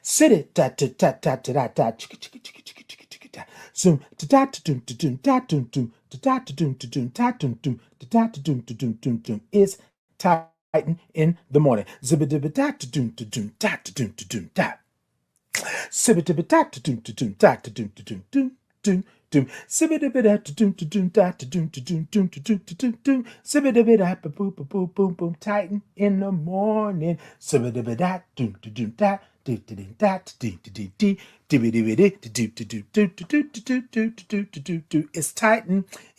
Sit it, ta ta ta ta ta ta ta, chicka chicka chicka chicka chicka chicka ta, zoom ta ta ta doom ta doom ta doom doom ta ta ta doom ta doom ta doom doom ta ta ta doom ta doom doom doom. It's Titan in the morning. Zibba dibba ta ta doom ta doom ta ta doom ta doom ta. Sibba dibba ta ta doom ta doom ta ta doom ta doom doom doom doom. Sibba dibba da ta doom ta doom ta ta doom ta doom doom ta doom ta doom doom. Sibba dibba da ba boom ba boom boom boom. Titan in the morning. Sibba dibba da doom ta doom ta. It's Titan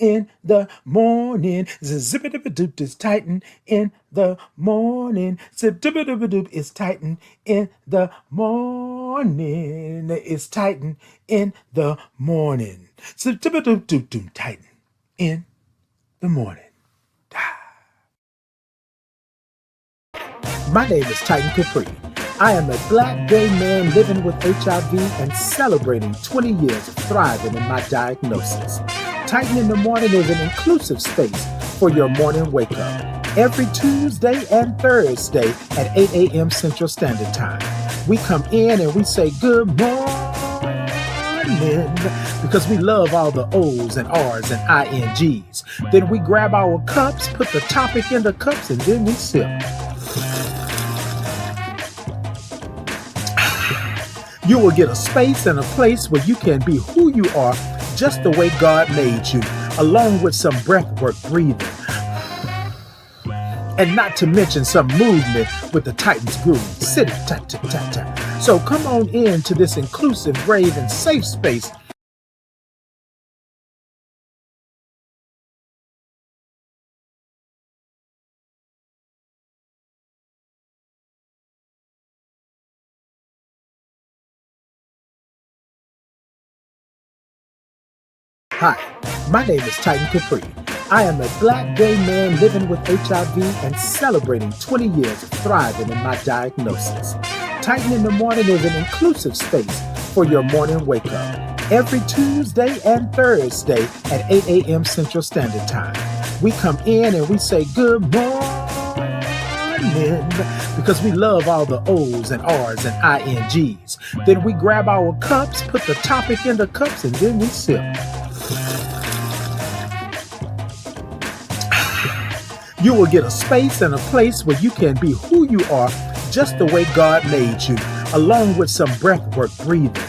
in the morning. It's Titan in the morning. It's Titan in the morning. It's Titan in the morning. Titan in the morning. My name is Titan Capri. I am a black gay man living with HIV and celebrating 20 years of thriving in my diagnosis. Titan in the Morning is an inclusive space for your morning wake up. Every Tuesday and Thursday at 8 a.m. Central Standard Time. We come in and we say good morning because we love all the O's and R's and INGs. Then we grab our cups, put the topic in the cups, and then we sip. You will get a space and a place where you can be who you are just the way God made you, along with some breathwork breathing. And not to mention some movement with the Titans groove. Sit it, ta ta ta ta. So come on in to this inclusive, brave, and safe space. Hi, my name is Titan Capri. I am a black gay man living with HIV and celebrating 20 years of thriving in my diagnosis. Titan in the Morning is an inclusive space for your morning wake up. Every Tuesday and Thursday at 8 a.m. Central Standard Time. We come in and we say good morning because we love all the O's and R's and INGs. Then we grab our cups, put the topic in the cups, and then we sip. You will get a space and a place where you can be who you are just the way God made you, along with some breathwork breathing.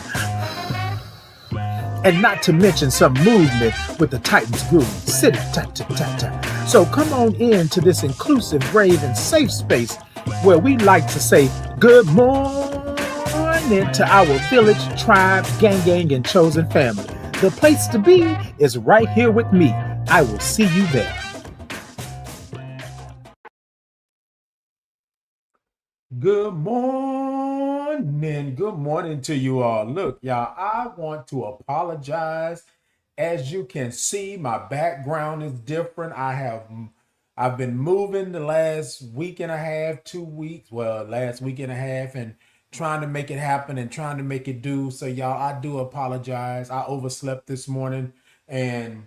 And not to mention some movement with the Titans groove. Sit it, ta ta ta ta. So come on in to this inclusive, brave, and safe space where we like to say good morning to our village, tribe, gang, and chosen family. The place to be is right here with me. I will see you there. Good morning. Good morning to you all. Look, y'all, I want to apologize. As you can see, my background is different. I've been moving the last week and a half, 2 weeks, well, last week and a half, and trying to make it happen and trying to make it do. So y'all, I do apologize. I overslept this morning and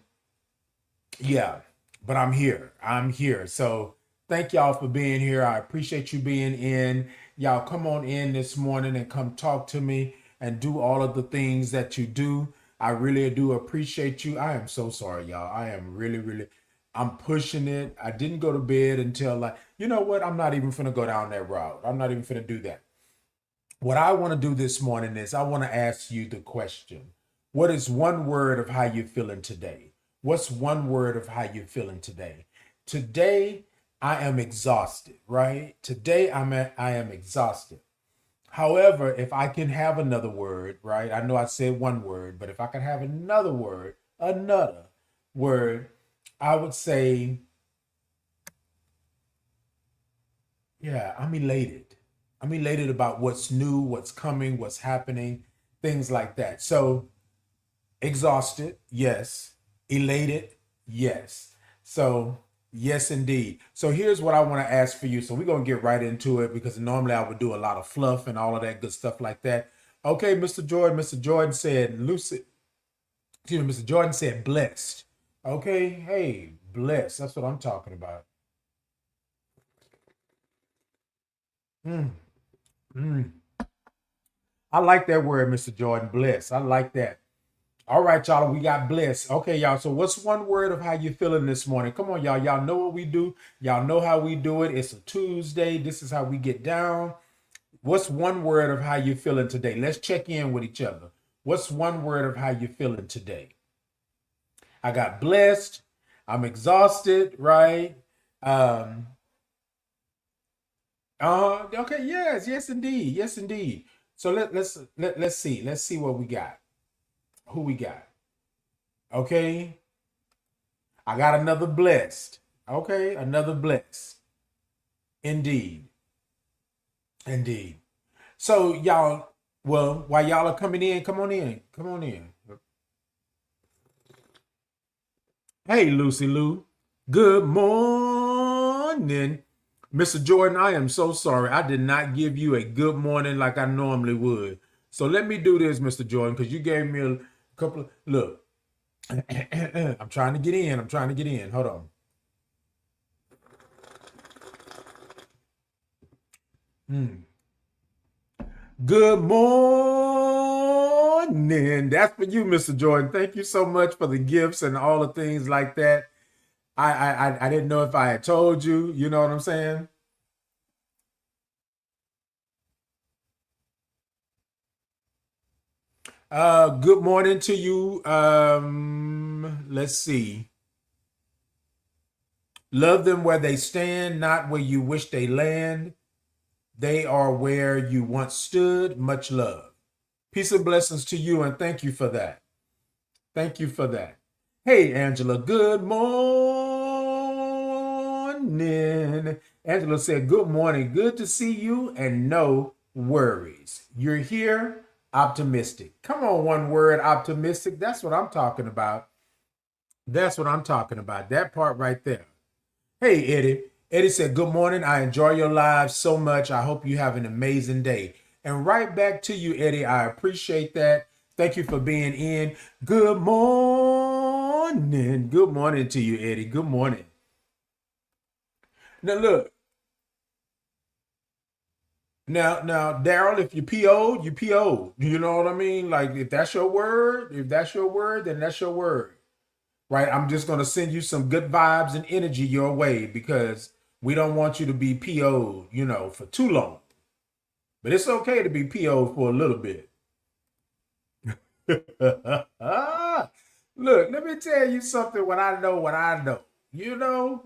yeah, but I'm here. I'm here. So thank y'all for being here. I appreciate you being in. Y'all come on in this morning and come talk to me and do all of the things that you do. I really do appreciate you. I am so sorry, y'all. I am really, I'm pushing it. I didn't go to bed until like, you know what? I'm not even finna go down that route. I'm not even finna do that. What I want to do this morning is I want to ask you the question. What is one word of how you're feeling today? What's one word of how you're feeling today? Today, I am exhausted, right? Today, I am exhausted. However, if I can have another word, right? I know I said one word, but if I can have another word, I would say, yeah, I'm elated. I'm elated about what's new, what's coming, what's happening, things like that. So, exhausted, yes. Elated, yes. So, yes, indeed. So, here's what I want to ask for you. So, we're going to get right into it because normally I would do a lot of fluff and all of that good stuff like that. Okay, Mr. Jordan. Mr. Jordan said lucid. Excuse me, Mr. Jordan said blessed. Okay, hey, blessed. That's what I'm talking about. Mm, mm. I like that word, Mr. Jordan. Bless. I like that. All right, y'all. We got blessed. Okay, y'all. So what's one word of how you feeling this morning? Come on, y'all. Y'all know what we do. Y'all know how we do it. It's a Tuesday. This is how we get down. What's one word of how you feeling today? Let's check in with each other. What's one word of how you feeling today? I got blessed. I'm exhausted, right? Um, okay, yes, yes indeed. Yes indeed. So let's see. Let's see what we got. Who we got? Okay. I got another blessed. Okay, another blessed. Indeed. Indeed. So y'all, well, while y'all are coming in, come on in. Come on in. Hey, Lucy Lou. Good morning. Mr. Jordan, I am so sorry. I did not give you a good morning like I normally would. So let me do this, Mr. Jordan, because you gave me a couple of, look, I'm trying to get in. I'm trying to get in. Hold on. Good morning. That's for you, Mr. Jordan. Thank you so much for the gifts and all the things like that. I didn't know if I had told you. You know what I'm saying? Good morning to you. Let's see. Love them where they stand, not where you wish they land. They are where you once stood. Much love. Peace and blessings to you, and thank you for that. Thank you for that. Hey, Angela, good morning. Angela said, good morning. Good to see you and no worries. You're here, optimistic. Come on, one word, optimistic. That's what I'm talking about. That's what I'm talking about. That part right there. Hey, Eddie. Eddie said, good morning. I enjoy your lives so much. I hope you have an amazing day. And right back to you, Eddie. I appreciate that. Thank you for being in. Good morning. Good morning to you, Eddie. Good morning. Now, look. Now, Daryl, if you PO'd, you PO'd. You know what I mean? Like, if that's your word, then that's your word. Right? I'm just going to send you some good vibes and energy your way because we don't want you to be PO'd, for too long. But it's okay to be PO'd for a little bit. Look, let me tell you something what I know. You know,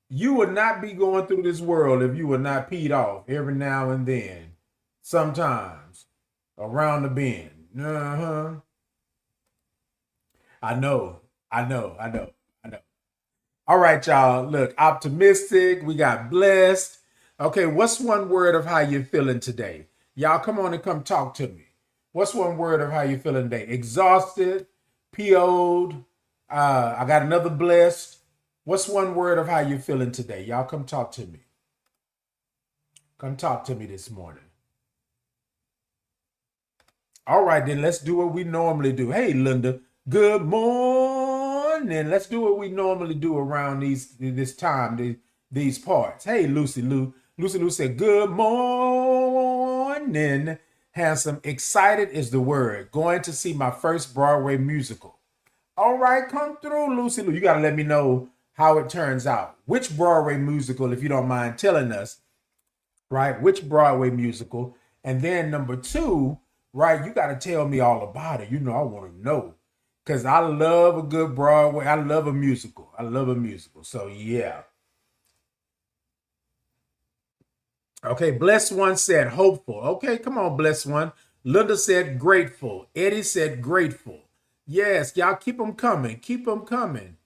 you would not be going through this world if you were not peed off every now and then, sometimes around the bend. Uh-huh. I know, I know, I know, I know. All right, y'all. Look, optimistic. We got blessed. Okay, what's one word of how you're feeling today? Y'all come on and come talk to me. What's one word of how you're feeling today? Exhausted, PO'd. I got another blessed. What's one word of how you're feeling today? Y'all come talk to me. Come talk to me this morning. All right, then let's do what we normally do. Hey, Linda. Good morning. Let's do what we normally do around this time, these parts. Hey, Lucy Lou. Lucy Lou said, good morning. Handsome. Excited is the word. Going to see my first Broadway musical. All right, come through, Lucy Lou. You got to let me know how it turns out. Which Broadway musical, if you don't mind telling us, right? Which Broadway musical? And then number two, right? You got to tell me all about it. I want to know because I love a good Broadway. I love a musical. I love a musical. So yeah. Okay, Blessed One said hopeful. Okay, come on, Blessed One. Linda said grateful. Eddie said grateful. Yes, y'all keep them coming. Keep them coming.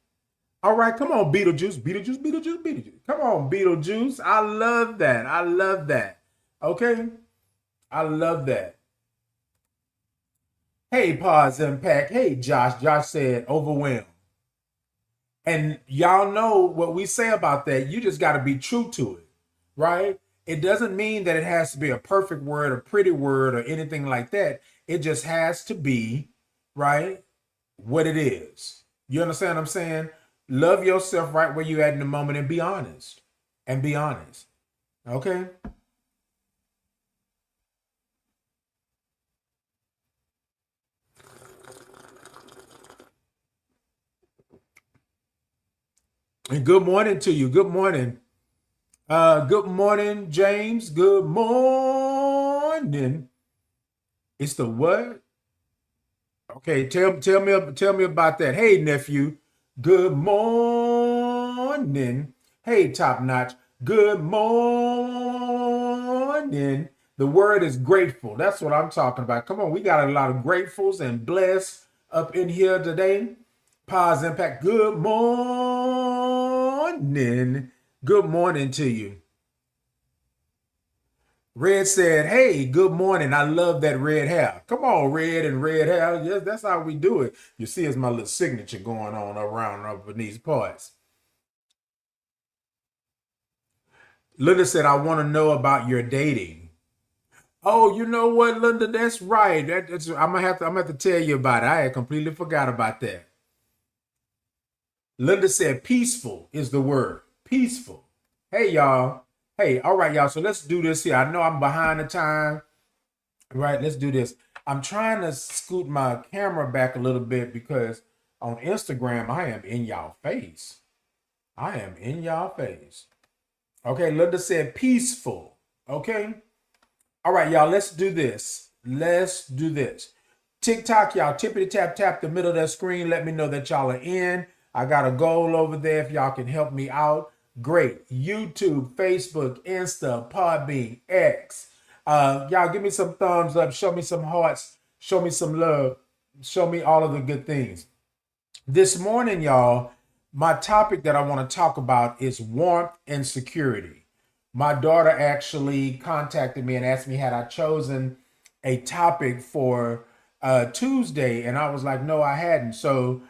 All right, come on, Beetlejuice. Beetlejuice, Beetlejuice, Beetlejuice. Come on, Beetlejuice. I love that. I love that. Okay, I love that. Hey, Pause Impact. Hey, Josh. Josh said overwhelmed. And y'all know what we say about that. You just got to be true to it, right? It doesn't mean that it has to be a perfect word, a pretty word, or anything like that. It just has to be, right, what it is. You understand what I'm saying? Love yourself right where you at in the moment and be honest. And be honest. Okay? And good morning to you. Good morning. Good morning, James. Good morning. It's the what? Okay, tell me about that. Hey, nephew. Good morning. Hey, top notch. Good morning. The word is grateful. That's what I'm talking about. Come on, we got a lot of gratefuls and blessed up in here today. Pause impact. Good morning. Good morning to you. Red said, "Hey, good morning. I love that red hair. Come on, red and red hair. Yes, that's how we do it. You see, it's my little signature going on around up in these parts." Linda said, "I want to know about your dating." Oh, you know what, Linda? That's right. I'm gonna have to tell you about it. I had completely forgot about that. Linda said, "Peaceful is the word. Peaceful." Hey, y'all. Hey, all right, y'all. So let's do this here. I know I'm behind the time. Right, let's do this. I'm trying to scoot my camera back a little bit because on Instagram, I am in y'all face. I am in y'all face. Okay, Linda said peaceful. Okay. All right, y'all, let's do this. Let's do this. TikTok, y'all, tippity tap tap the middle of that screen. Let me know that y'all are in. I got a goal over there. If y'all can help me out, great. YouTube, Facebook, Insta, Podbean, X. Y'all give me some thumbs up. Show me some hearts. Show me some love. Show me all of the good things. This morning, y'all, my topic that I want to talk about is warmth and security. My daughter actually contacted me and asked me had I chosen a topic for Tuesday, and I was like, no, I hadn't. So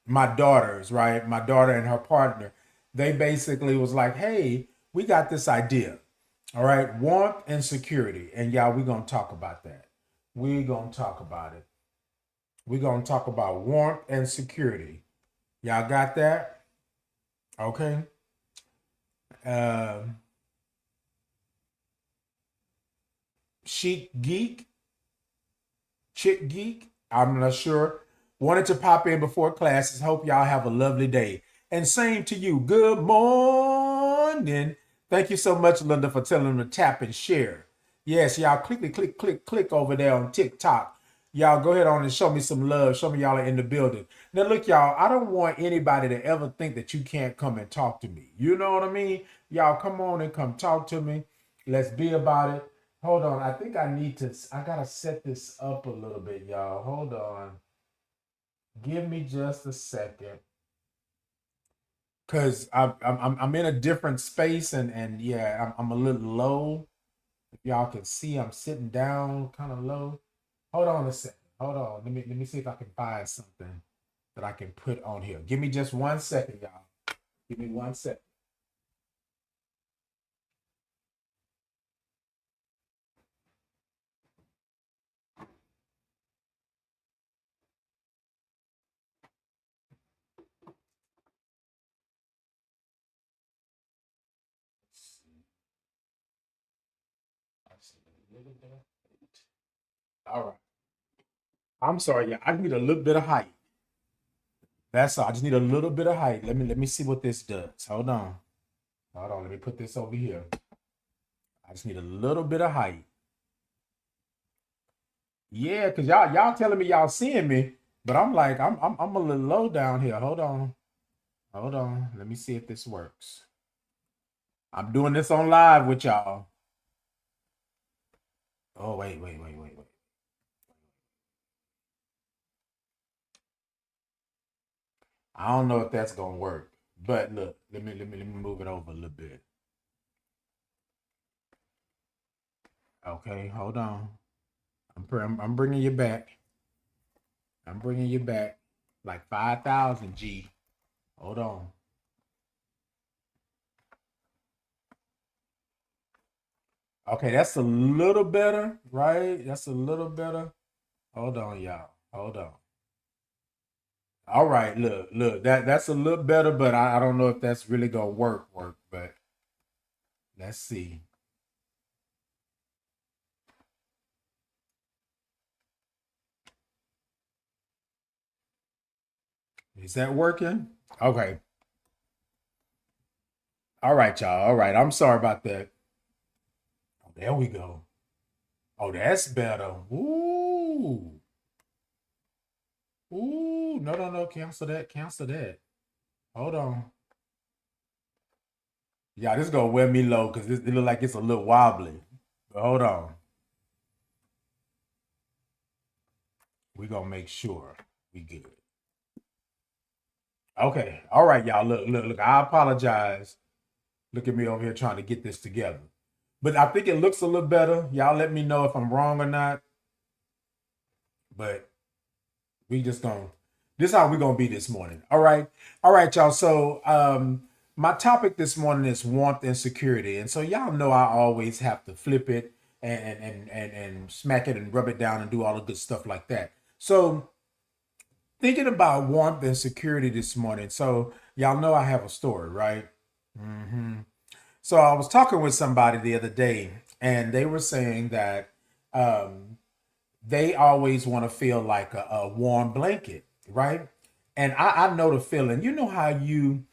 my daughters, right, my daughter and her partner, they basically was like, hey, we got this idea. All right, warmth and security, and y'all, we're gonna talk about that. We're gonna talk about it. We're going to talk about warmth and security. Y'all got that? Okay. Um, Chic Geek, Chick Geek, I'm not sure. Wanted to pop in before classes. Hope y'all have a lovely day. And same to you. Good morning. Thank you so much, Linda, for telling them to tap and share. Yes, y'all click over there on TikTok. Y'all go ahead on and show me some love. Show me y'all are in the building. Now, look, y'all, I don't want anybody to ever think that you can't come and talk to me. You know what I mean? Y'all come on and come talk to me. Let's be about it. Hold on. I think I gotta set this up a little bit, y'all. Hold on. Give me just a second. Cause I'm in a different space and yeah, I'm a little low. If y'all can see, I'm sitting down kind of low. Hold on a second. Hold on. Let me see if I can find something that I can put on here. Give me just 1 second, y'all. Give me 1 second. All right. I'm sorry, yeah. I need a little bit of height. That's all. I just need a little bit of height. Let me see what this does. Hold on. Hold on. Let me put this over here. I just need a little bit of height. Yeah, cause y'all telling me y'all seeing me, but I'm like I'm a little low down here. Hold on. Hold on. Let me see if this works. I'm doing this on live with y'all. Oh, wait. I don't know if that's gonna work. But look, let me move it over a little bit. Okay, hold on. I'm bringing you back. I'm bringing you back. Like 5,000 G. Hold on. Okay, that's a little better, right? That's a little better. Hold on, y'all. Hold on. All right, look. That's a little better, but I don't know if that's really gonna work. But let's see. Is that working? Okay. All right, y'all. All right. I'm sorry about that. Oh, there we go. Oh, that's better. Ooh. Ooh. No, no, no. Cancel that. Cancel that. Hold on. Yeah, this is gonna wear me low because it look like it's a little wobbly. But hold on. We're gonna make sure we good. Okay. All right, y'all. Look, look, look. I apologize. Look at me over here trying to get this together. But I think it looks a little better. Y'all let me know if I'm wrong or not. But we just gonna this is how we gonna be this morning. All right. All right, y'all. So my topic this morning is warmth and security. And so y'all know I always have to flip it and smack it and rub it down and do all the good stuff like that. So thinking about warmth and security this morning. So y'all know I have a story, right? hmm So I was talking with somebody the other day, and they were saying that um, they always want to feel like a warm blanket, right? And I know the feeling. You know how you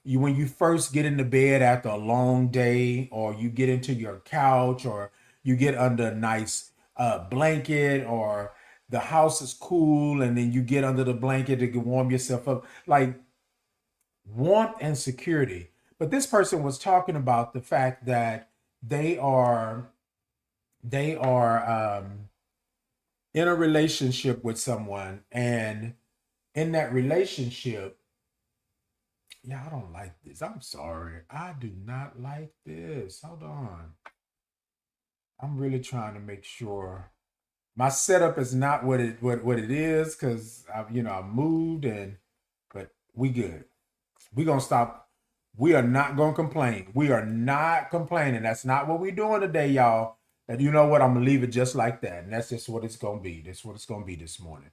when you first get into bed after a long day, or you get into your couch, or you get under a nice blanket, or the house is cool, and then you get under the blanket to warm yourself up, like warmth and security. But this person was talking about the fact that they are they are in a relationship with someone, and in that relationship, yeah, I don't like this. I'm sorry. I do not like this. Hold on. I'm really trying to make sure my setup is not what it is, because I moved, and but we good. We gonna stop. We are not gonna complain. We are not complaining. That's not what we're doing today, y'all. And you know what? I'm gonna leave it just like that. And that's just what it's gonna be. That's what it's gonna be this morning.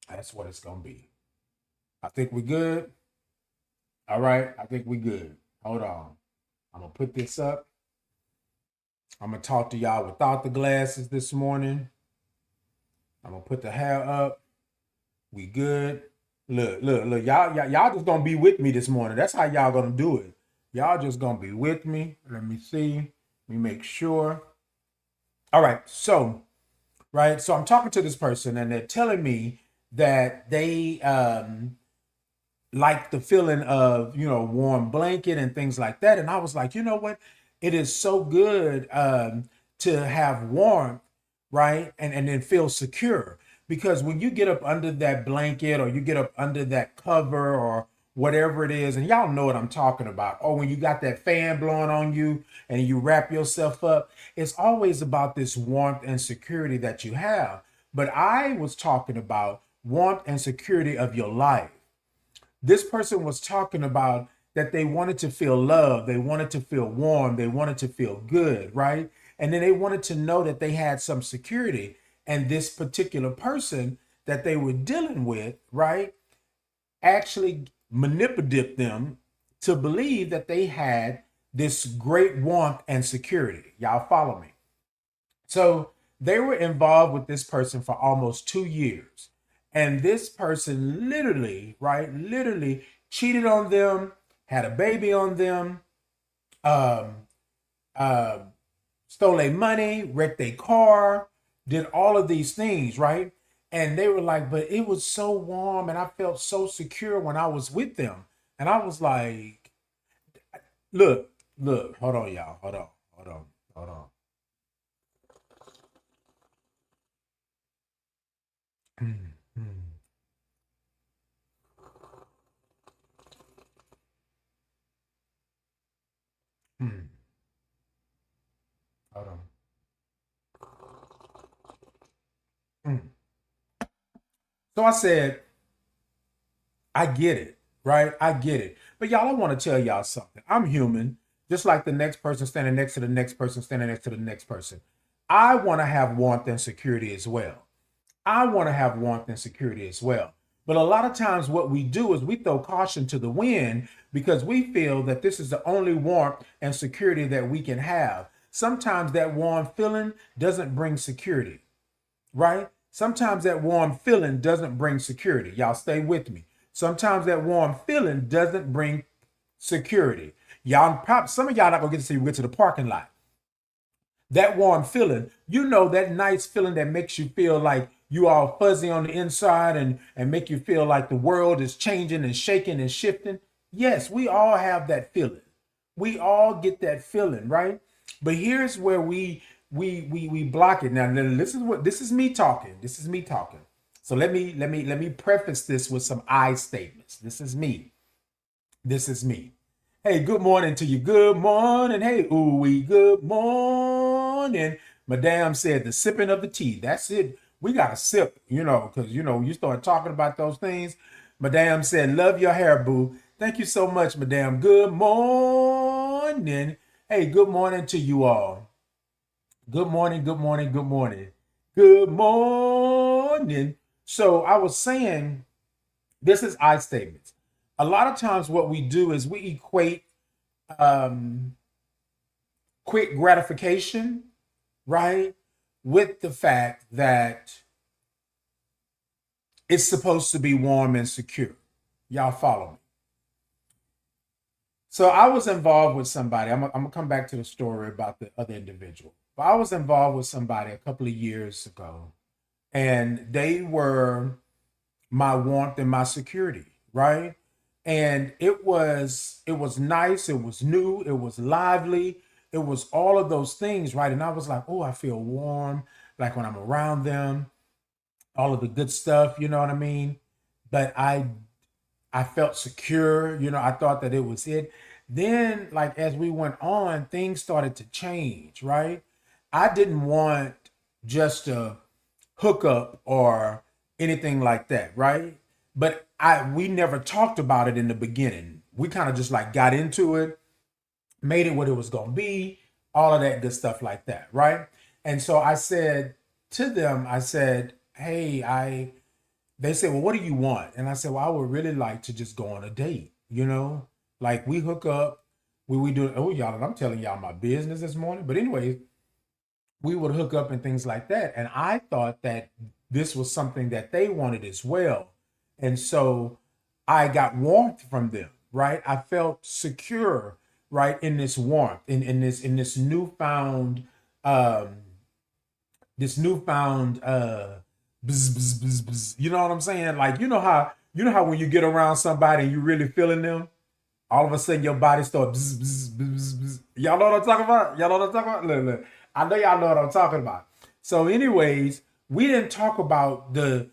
That's what it's gonna be. I think we good. All right. I think we good. Hold on. I'm gonna put this up. I'm gonna talk to y'all without the glasses this morning. I'm gonna put the hair up. We good. Look, look, look. Y'all just gonna be with me this morning. That's how y'all gonna do it. Y'all just gonna be with me. Let me see. Let me make sure. All right. So, right. So I'm talking to this person, and they're telling me that they like the feeling of warm blanket and things like that. And I was like, you know what, it is so good to have warmth, right, and then feel secure, because when you get up under that blanket, or you get up under that cover, or whatever it is, and y'all know what I'm talking about, or when you got that fan blowing on you and you wrap yourself up, it's always about this warmth and security that you have. But I was talking about warmth and security of your life. This person was talking about that they wanted to feel love, they wanted to feel warm, they wanted to feel good, right? And then they wanted to know that they had some security. And this particular person that they were dealing with, right, actually manipulated them to believe that they had this great warmth and security. Y'all follow me? So they were involved with this person for almost 2 years. And this person literally, right, literally cheated on them, had a baby on them, um, uh, stole their money, wrecked their car, did all of these things, right? And they were like, but it was so warm and I felt so secure when I was with them. And I was like, look, look, hold on, y'all. Hold on, hold on, hold on. Mm, mm, mm. Hold on. Mm. So I said, I get it, right? I get it. But y'all, I want to tell y'all something. I'm human, just like the next person standing next to the next person standing next to the next person. I want to have warmth and security as well. I want to have warmth and security as well. But a lot of times, what we do is we throw caution to the wind because we feel that this is the only warmth and security that we can have. Sometimes that warm feeling doesn't bring security, right? Sometimes that warm feeling doesn't bring security. Y'all stay with me. Sometimes that warm feeling doesn't bring security. Some of y'all not gonna get to see we get to the parking lot. That warm feeling, that nice feeling that makes you feel like you all fuzzy on the inside and make you feel like the world is changing and shaking and shifting. Yes, we all have that feeling. We all get that feeling, right? But here's where we block it. Now this is me talking. This is me talking. So let me preface this with some I statements. This is me. This is me. Hey, good morning to you. Good morning. Hey, good morning. Madame said the sipping of the tea. That's it. We got to sip, because, you start talking about those things. Madame said, love your hair, boo. Thank you so much, Madame. Good morning. Hey, good morning to you all. Good morning, good morning, good morning. Good morning. So I was saying, this is I statements. A lot of times what we do is we equate quick gratification, right, with the fact that it's supposed to be warm and secure. Y'all follow me? So I was involved with somebody. I'm gonna come back to the story about the other individual. But I was involved with somebody a couple of years ago, and they were my warmth and my security, right? And it was nice, it was new, it was lively, it was all of those things, right? And I was like, oh, I feel warm, like when I'm around them, all of the good stuff, you know what I mean? But I felt secure, I thought that it was it. Then, like as we went on, things started to change, right? I didn't want just a hookup or anything like that, right? But we never talked about it in the beginning. We kind of just like got into it, made it what it was gonna be, all of that good stuff like that, right? And so I said to them, I said, hey, they said, well, what do you want? And I said, well, I would really like to just go on a date, like we hook up, we do, oh, y'all, and I'm telling y'all my business this morning. But anyways, we would hook up and things like that. And I thought that this was something that they wanted as well. And so I got warmth from them, right? I felt secure, right, in this warmth, in this newfound, this newfound bzz, bzz, bzz, bzz. You know what I'm saying? Like, you know how when you get around somebody and you really feeling them, all of a sudden your body starts bzz, bzz, bzz, bzz. Y'all know what I'm talking about? Y'all know what I'm talking about? Look. I know y'all know what I'm talking about. So, anyways, we didn't talk about the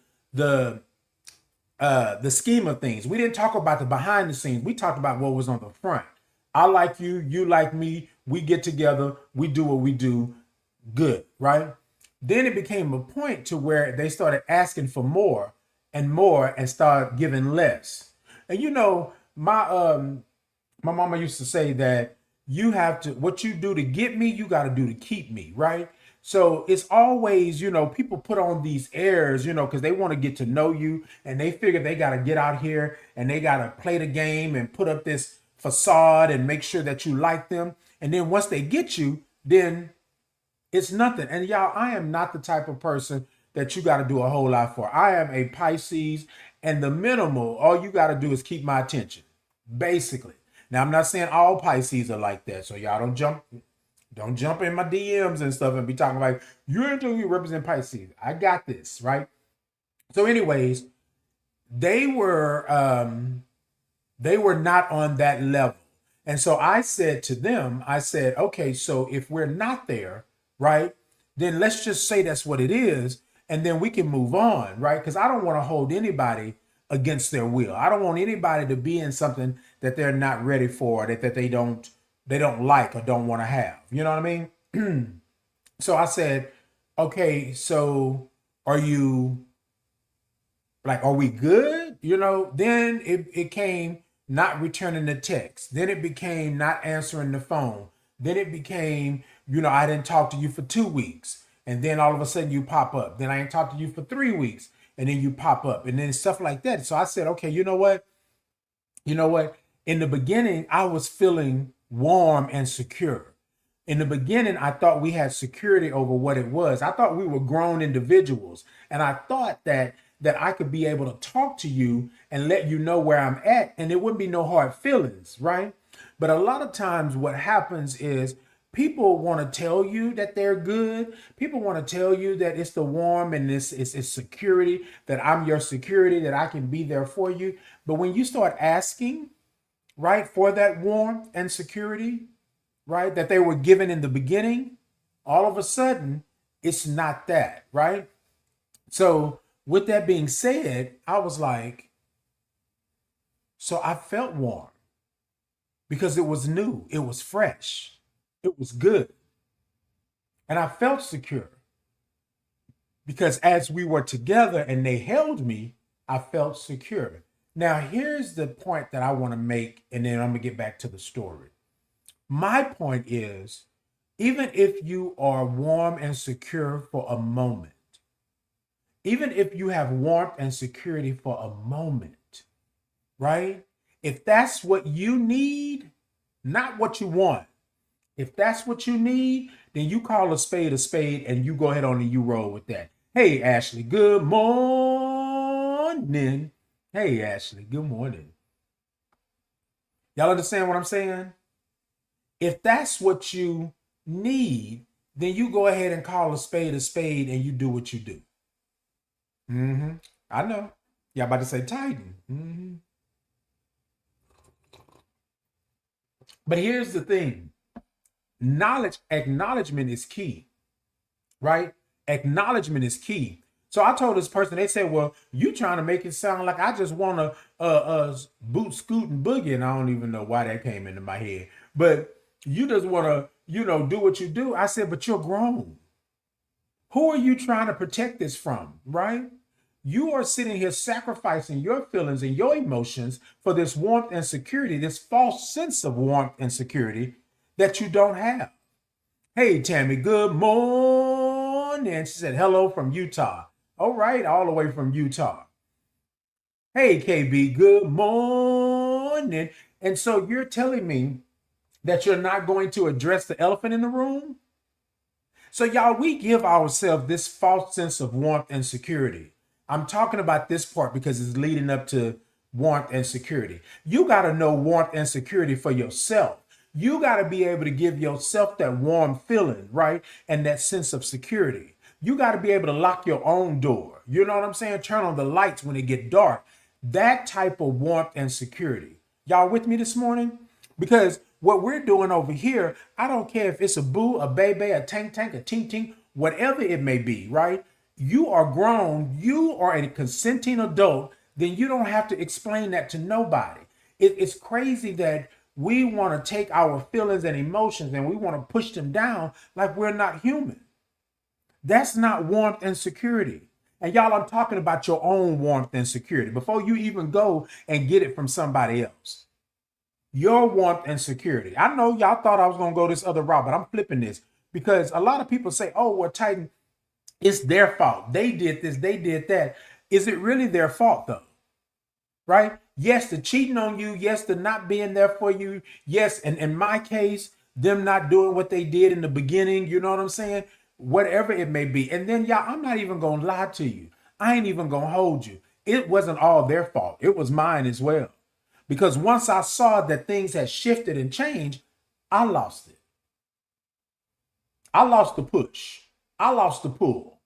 scheme of things. We didn't talk about the behind the scenes. We talked about what was on the front. I like you, you like me. We get together, we do what we do. Good, right? Then it became a point to where they started asking for more and start giving less. And my mama used to say that you have to, what you do to get me, you got to do to keep me, right? So it's always, people put on these airs, because they want to get to know you and they figure they got to get out here and they got to play the game and put up this facade and make sure that you like them. And then once they get you, then it's nothing. And y'all, I am not the type of person that you got to do a whole lot for. I am a Pisces, and the minimal, all you got to do is keep my attention, basically. Now, I'm not saying all Pisces are like that, so y'all don't jump in my DMs and stuff and be talking like, you ain't telling you represent Pisces. I got this, right? So anyways, they were not on that level. And so I said to them, I said, okay, so if we're not there, right, then let's just say that's what it is, and then we can move on, right? Because I don't want to hold anybody against their will. I don't want anybody to be in something that they're not ready for, that they don't like or don't want to have. You know what I mean? So I said, okay, so are we good? Then it came not returning the text. Then it became not answering the phone. Then it became, I didn't talk to you for 2 weeks. And then all of a sudden you pop up. Then I ain't talked to you for 3 weeks. And then you pop up. And then stuff like that. So I said, okay, you know what? In the beginning, I was feeling warm and secure. In the beginning, I thought we had security over what it was. I thought we were grown individuals. And I thought that I could be able to talk to you and let you know where I'm at. And it wouldn't be no hard feelings, right? But a lot of times what happens is people want to tell you that they're good. People want to tell you that it's the warm and this is it's security, that I'm your security, that I can be there for you. But when you start asking, right, for that warmth and security, right, that they were given in the beginning, all of a sudden, it's not that, right? So, with that being said, I was like, so I felt warm because it was new, it was fresh, it was good. And I felt secure because as we were together and they held me, I felt secure. Now, here's the point that I want to make, and then I'm going to get back to the story. My point is, even if you are warm and secure for a moment, even if you have warmth and security for a moment, right? If that's what you need, not what you want, if that's what you need, then you call a spade and you go ahead on and you roll with that. Hey, Ashley, good morning. Hey, Ashley, good morning. Y'all understand what I'm saying? If that's what you need, then you go ahead and call a spade and you do what you do. I know. Y'all about to say Titan. But here's the thing. Acknowledgement is key, right? Acknowledgement is key. So I told this person, they said, well, you trying to make it sound like I just want to boot, scoot, and boogie. And I don't even know why that came into my head. But you just want to, do what you do. I said, but you're grown. Who are you trying to protect this from, right? You are sitting here sacrificing your feelings and your emotions for this warmth and security, this false sense of warmth and security that you don't have. Hey, Tammy, good morning. She said, hello from Utah. All right, all the way from Utah. Hey, KB, good morning. And so you're telling me that you're not going to address the elephant in the room? So, y'all, we give ourselves this false sense of warmth and security. I'm talking about this part because it's leading up to warmth and security. You got to know warmth and security for yourself. You got to be able to give yourself that warm feeling, right? And that sense of security. You got to be able to lock your own door. You know what I'm saying? Turn on the lights when it get dark. That type of warmth and security. Y'all with me this morning? Because what we're doing over here, I don't care if it's a boo, a baby, a tank, a tink, tink, whatever it may be, right? You are grown, you are a consenting adult, then you don't have to explain that to nobody. It's crazy that we want to take our feelings and emotions and we want to push them down like we're not human. That's not warmth and security. And y'all, I'm talking about your own warmth and security before you even go and get it from somebody else. Your warmth and security. I know y'all thought I was going to go this other route, but I'm flipping this because a lot of people say, oh, well, Titan, it's their fault. They did this, they did that. Is it really their fault though? Right? Yes, the cheating on you. Yes, the not being there for you. Yes, and in my case, them not doing what they did in the beginning. You know what I'm saying? Whatever it may be. And then, y'all, I'm not even going to lie to you. I ain't even going to hold you. It wasn't all their fault. It was mine as well. Because once I saw that things had shifted and changed, I lost it. I lost the push. I lost the pull.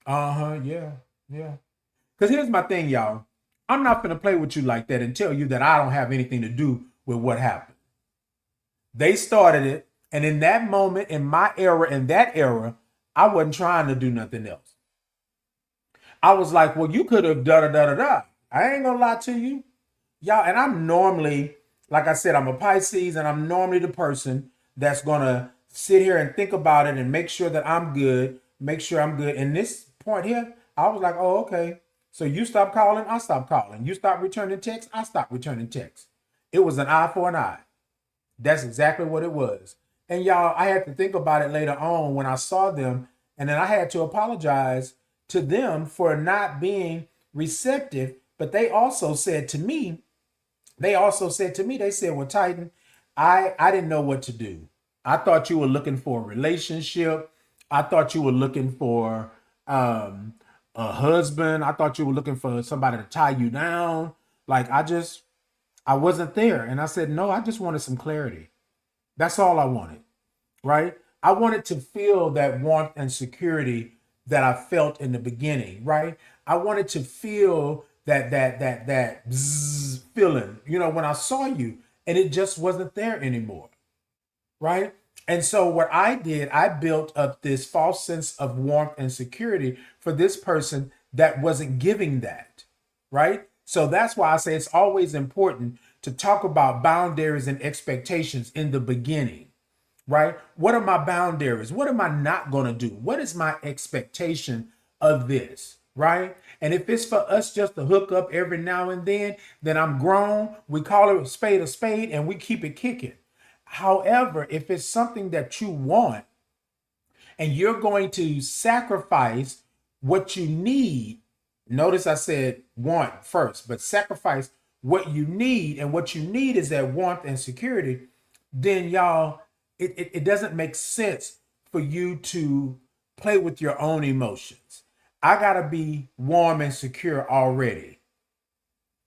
Yeah. Because here's my thing, y'all. I'm not going to play with you like that and tell you that I don't have anything to do with what happened. They started it. And in that moment, in my era, in that era, I wasn't trying to do nothing else. I was like, well, you could have da. I ain't going to lie to you. Y'all, and I'm normally, like I said, I'm a Pisces, and I'm normally the person that's going to sit here and think about it and make sure that I'm good, make sure I'm good. In this point here, I was like, oh, okay. So you stop calling, I stop calling. You stop returning texts, I stop returning texts. It was an eye for an eye. That's exactly what it was. And y'all, I had to think about it later on when I saw them, and then I had to apologize to them for not being receptive. But they also said to me, they said, well, Titan, I didn't know what to do. I thought you were looking for a relationship. I thought you were looking for a husband. I thought you were looking for somebody to tie you down. Like, I just I wasn't there. And I said, no, I just wanted some clarity. That's all I wanted, right? I wanted to feel that warmth and security that I felt in the beginning, right? I wanted to feel that bzzz feeling, when I saw you, and it just wasn't there anymore, right? And so what I did, I built up this false sense of warmth and security for this person that wasn't giving that, right? So that's why I say it's always important to talk about boundaries and expectations in the beginning, right? What are my boundaries? What am I not going to do? What is my expectation of this, right? And if it's for us just to hook up every now and then I'm grown. We call it a spade, and we keep it kicking. However, if it's something that you want and you're going to sacrifice what you need, notice I said want first, but sacrifice what you need, and what you need is that warmth and security, then y'all, it doesn't make sense for you to play with your own emotions. I got to be warm and secure already.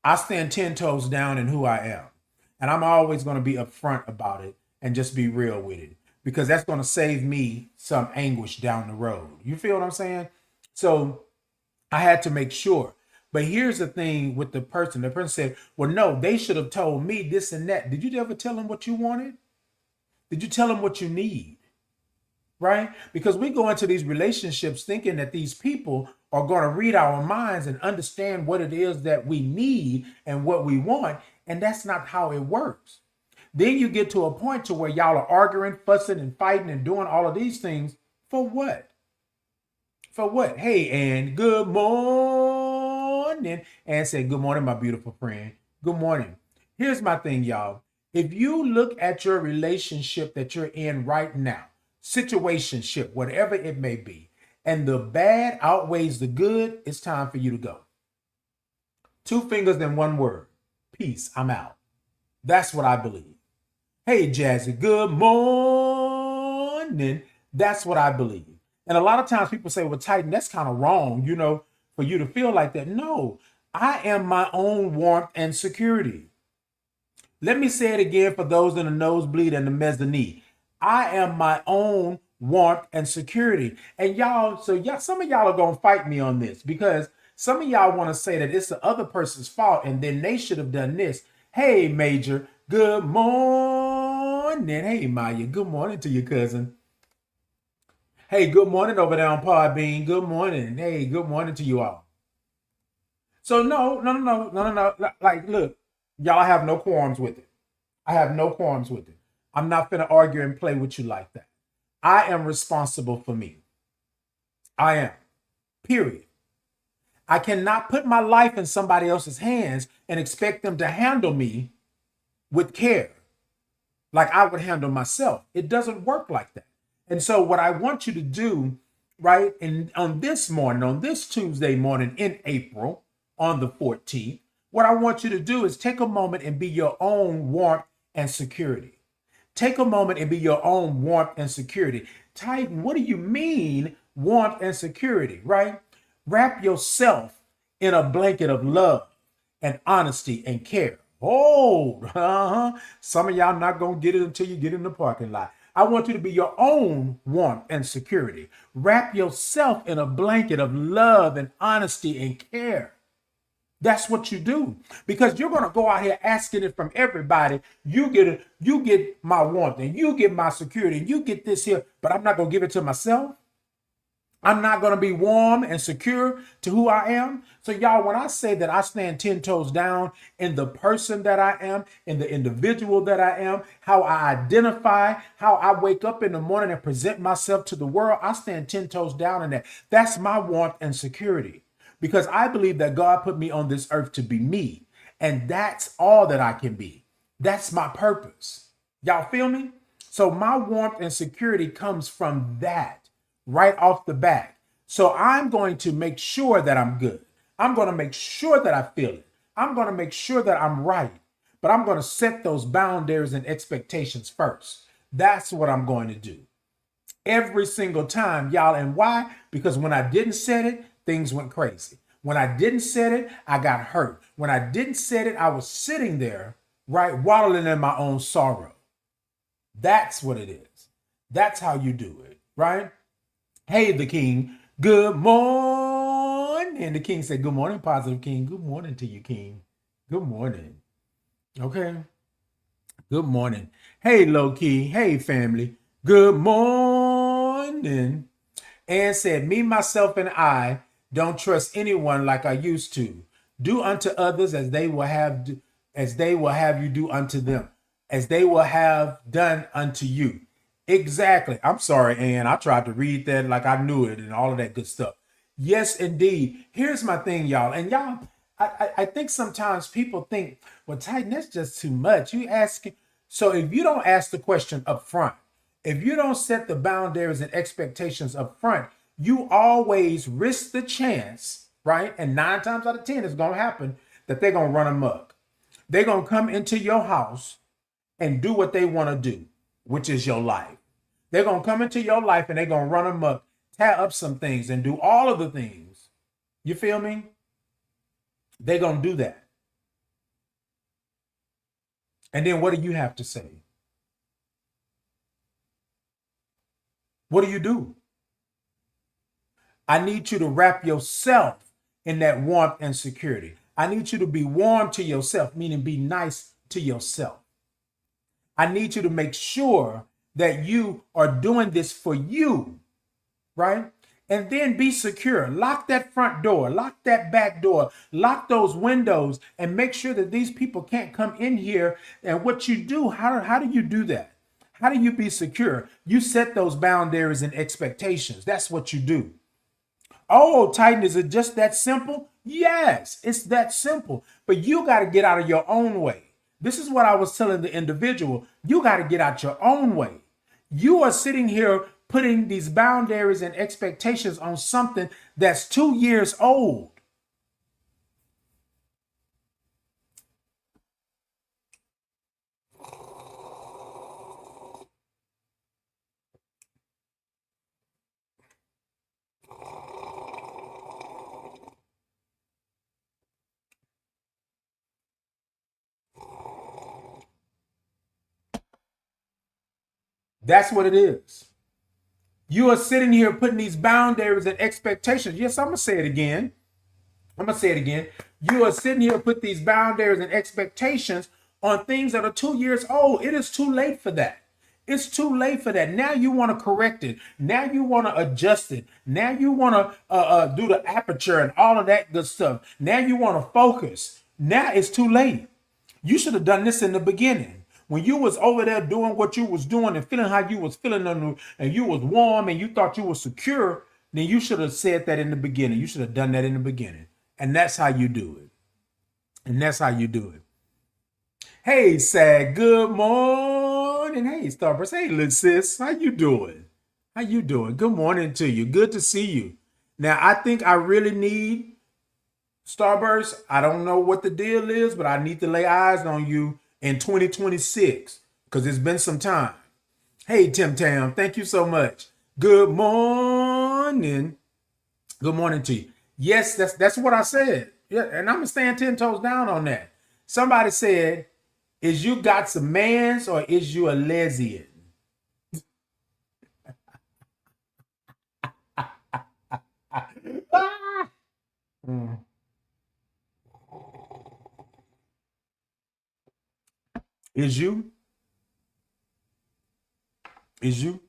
I stand 10 toes down in who I am. And I'm always going to be upfront about it and just be real with it, because that's going to save me some anguish down the road. You feel what I'm saying? So I had to make sure. But here's the thing with the person. The person said, well, no, they should have told me this and that. Did you ever tell them what you wanted? Did you tell them what you need? Right? Because we go into these relationships thinking that these people are going to read our minds and understand what it is that we need and what we want. And that's not how it works. Then you get to a point to where y'all are arguing, fussing, and fighting and doing all of these things for what? For what? Hey, and good morning. And say, good morning, my beautiful friend. Good morning. Here's my thing, y'all. If you look at your relationship that you're in right now, situationship, whatever it may be, and the bad outweighs the good, it's time for you to go. 2 fingers and 1 word. Peace. I'm out. That's what I believe. Hey, Jazzy, good morning. That's what I believe. And a lot of times people say, well, Titan, that's kind of wrong, for you to feel like that. No, I am my own warmth and security. Let me say it again for those in the nosebleed and the mezzanine. I am my own warmth and security. And y'all, some of y'all are going to fight me on this, because some of y'all want to say that it's the other person's fault and then they should have done this. Hey, Major, good morning. Hey, Maya, good morning to your cousin. Hey, good morning over there on Podbean. Good morning. Hey, good morning to you all. So no. Like, look, y'all, I have no qualms with it. I have no qualms with it. I'm not finna argue and play with you like that. I am responsible for me. I am. Period. I cannot put my life in somebody else's hands and expect them to handle me with care like I would handle myself. It doesn't work like that. And so what I want you to do, right, and on this morning, on this Tuesday morning in April, on the 14th, what I want you to do is take a moment and be your own warmth and security. Take a moment and be your own warmth and security. Titan, what do you mean warmth and security, right? Wrap yourself in a blanket of love and honesty and care. Oh, some of y'all not going to get it until you get in the parking lot. I want you to be your own warmth and security. Wrap yourself in a blanket of love and honesty and care. That's what you do, because you're going to go out here asking it from everybody. You get it. You get my warmth and you get my security and you get this here, but I'm not going to give it to myself. I'm not going to be warm and secure to who I am. So y'all, when I say that I stand 10 toes down in the person that I am, in the individual that I am, how I identify, how I wake up in the morning and present myself to the world, I stand 10 toes down in that. That's my warmth and security, because I believe that God put me on this earth to be me. And that's all that I can be. That's my purpose. Y'all feel me? So my warmth and security comes from that. Right off the bat. So I'm going to make sure that I'm good. I'm going to make sure that I feel it. I'm going to make sure that I'm right. But I'm going to set those boundaries and expectations first. That's what I'm going to do. Every single time, y'all. And why? Because when I didn't set it, things went crazy. When I didn't set it, I got hurt. When I didn't set it, I was sitting there right? Waddling in my own sorrow. That's what it is. That's how you do it, right? Hey, the king. Good morning. And the king said, good morning, positive king. Good morning to you, king. Good morning. Okay. Good morning. Hey, low key. Hey, family. Good morning. And said, me, myself, and I don't trust anyone like I used to. Do unto others as they will have you do unto them, as they will have done unto you. Exactly. I'm sorry, Ann. I tried to read that like I knew it and all of that good stuff. Yes, indeed. Here's my thing, y'all. And y'all, I think sometimes people think, well, Titan, that's just too much. You asking. So if you don't ask the question up front, if you don't set the boundaries and expectations up front, you always risk the chance, right? And 9 times out of 10, it's going to happen that they're going to run amok. They're going to come into your house and do what they want to do, which is your life. They're going to come into your life and they're going to run amok, tear up some things and do all of the things. You feel me? They're going to do that. And then what do you have to say? What do you do? I need you to wrap yourself in that warmth and security. I need you to be warm to yourself, meaning be nice to yourself. I need you to make sure that you are doing this for you, right? And then be secure. Lock that front door, lock that back door, lock those windows, and make sure that these people can't come in here. And what you do, how do you do that? How do you be secure? You set those boundaries and expectations. That's what you do. Oh, Titan, is it just that simple? Yes, it's that simple. But you got to get out of your own way. This is what I was telling the individual. You got to get out your own way. You are sitting here putting these boundaries and expectations on something that's 2 years old. That's what it is. You are sitting here putting these boundaries and expectations. Yes, I'm going to say it again. I'm going to say it again. You are sitting here put these boundaries and expectations on things that are 2 years old. It is too late for that. It's too late for that. Now you want to correct it. Now you want to adjust it. Now you want to do the aperture and all of that good stuff. Now you want to focus. Now it's too late. You should have done this in the beginning. When you was over there doing what you was doing and feeling how you was feeling and you was warm and you thought you was secure, then you should have said that in the beginning. You should have done that in the beginning. And that's how you do it. And that's how you do it. Hey, Sag, good morning. Hey, Starburst. Hey, little sis. How you doing? How you doing? Good morning to you. Good to see you. Now, I think I really need Starburst. I don't know what the deal is, but I need to lay eyes on you in 2026 because it's been some time. Hey, Tim Tam, thank you so much. Good morning. Good morning to you. Yes, that's what I said. Yeah, and I'm gonna stand 10 toes down on that. Somebody said, is you got some mans or is you a lesbian? Mm. Is you? Is you?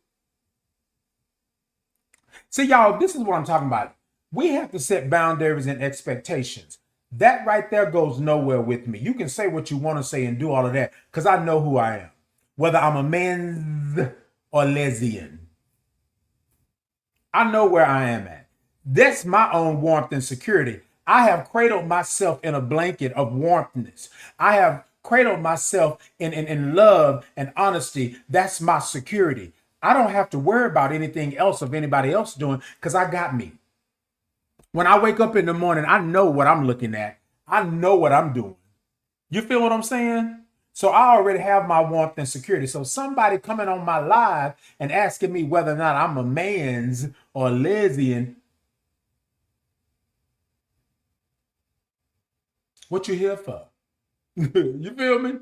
See, y'all, this is what I'm talking about. We have to set boundaries and expectations. That right there goes nowhere with me. You can say what you want to say and do all of that because I know who I am, whether I'm a man or lesbian. I know where I am at. That's my own warmth and security. I have cradled myself in a blanket of warmthness. I have cradled myself in love and honesty. That's my security. I don't have to worry about anything else of anybody else doing because I got me. When I wake up in the morning, I know what I'm looking at. I know what I'm doing. You feel what I'm saying? So I already have my warmth and security. So somebody coming on my live and asking me whether or not I'm a man's or a lesbian, what you here for? You feel me?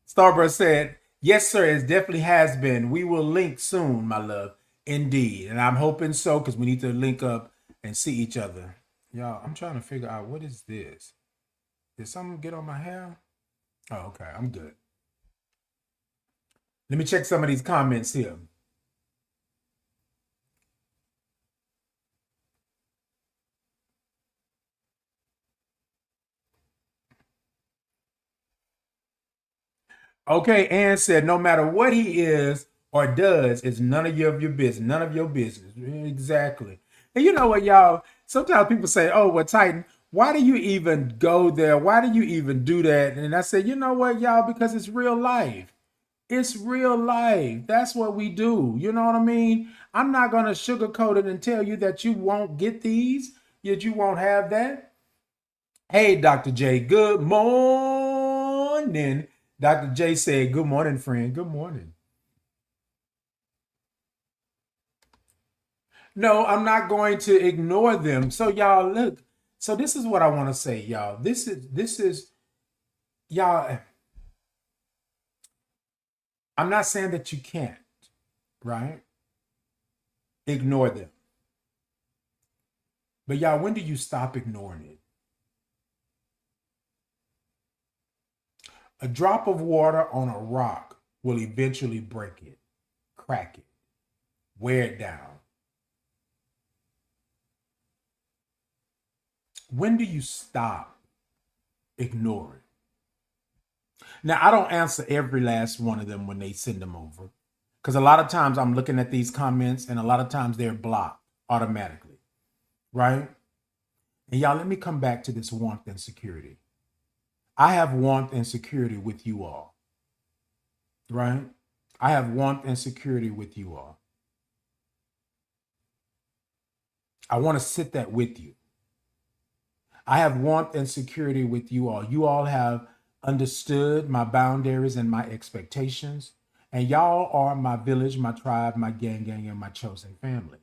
Starburst said, yes, sir, it definitely has been. We will link soon, my love. Indeed. And I'm hoping so because we need to link up and see each other. Y'all, I'm trying to figure out what is this? Did something get on my hair? Oh, okay. I'm good. Let me check some of these comments here. Okay, Ann said, no matter what he is or does, it's none of your business. None of your business. Exactly. And you know what, y'all? Sometimes people say, oh, well, Titan, why do you even go there? Why do you even do that? And I said, you know what, y'all? Because it's real life. It's real life. That's what we do. You know what I mean? I'm not going to sugarcoat it and tell you that you won't get these, yet you won't have that. Hey, Dr. J, good morning. Dr. J said, good morning, friend. Good morning. No, I'm not going to ignore them. So y'all look. So this is what I want to say, y'all. This is y'all. I'm not saying that you can't, right? Ignore them. But y'all, when do you stop ignoring it? A drop of water on a rock will eventually break it, crack it, wear it down. When do you stop ignoring? Now, I don't answer every last one of them when they send them over because a lot of times I'm looking at these comments and a lot of times they're blocked automatically, right? And y'all, let me come back to this warmth and security. I have warmth and security with you all, right? I have warmth and security with you all. I want to sit that with you. I have warmth and security with you all. You all have understood my boundaries and my expectations. And y'all are my village, my tribe, my gang, and my chosen family.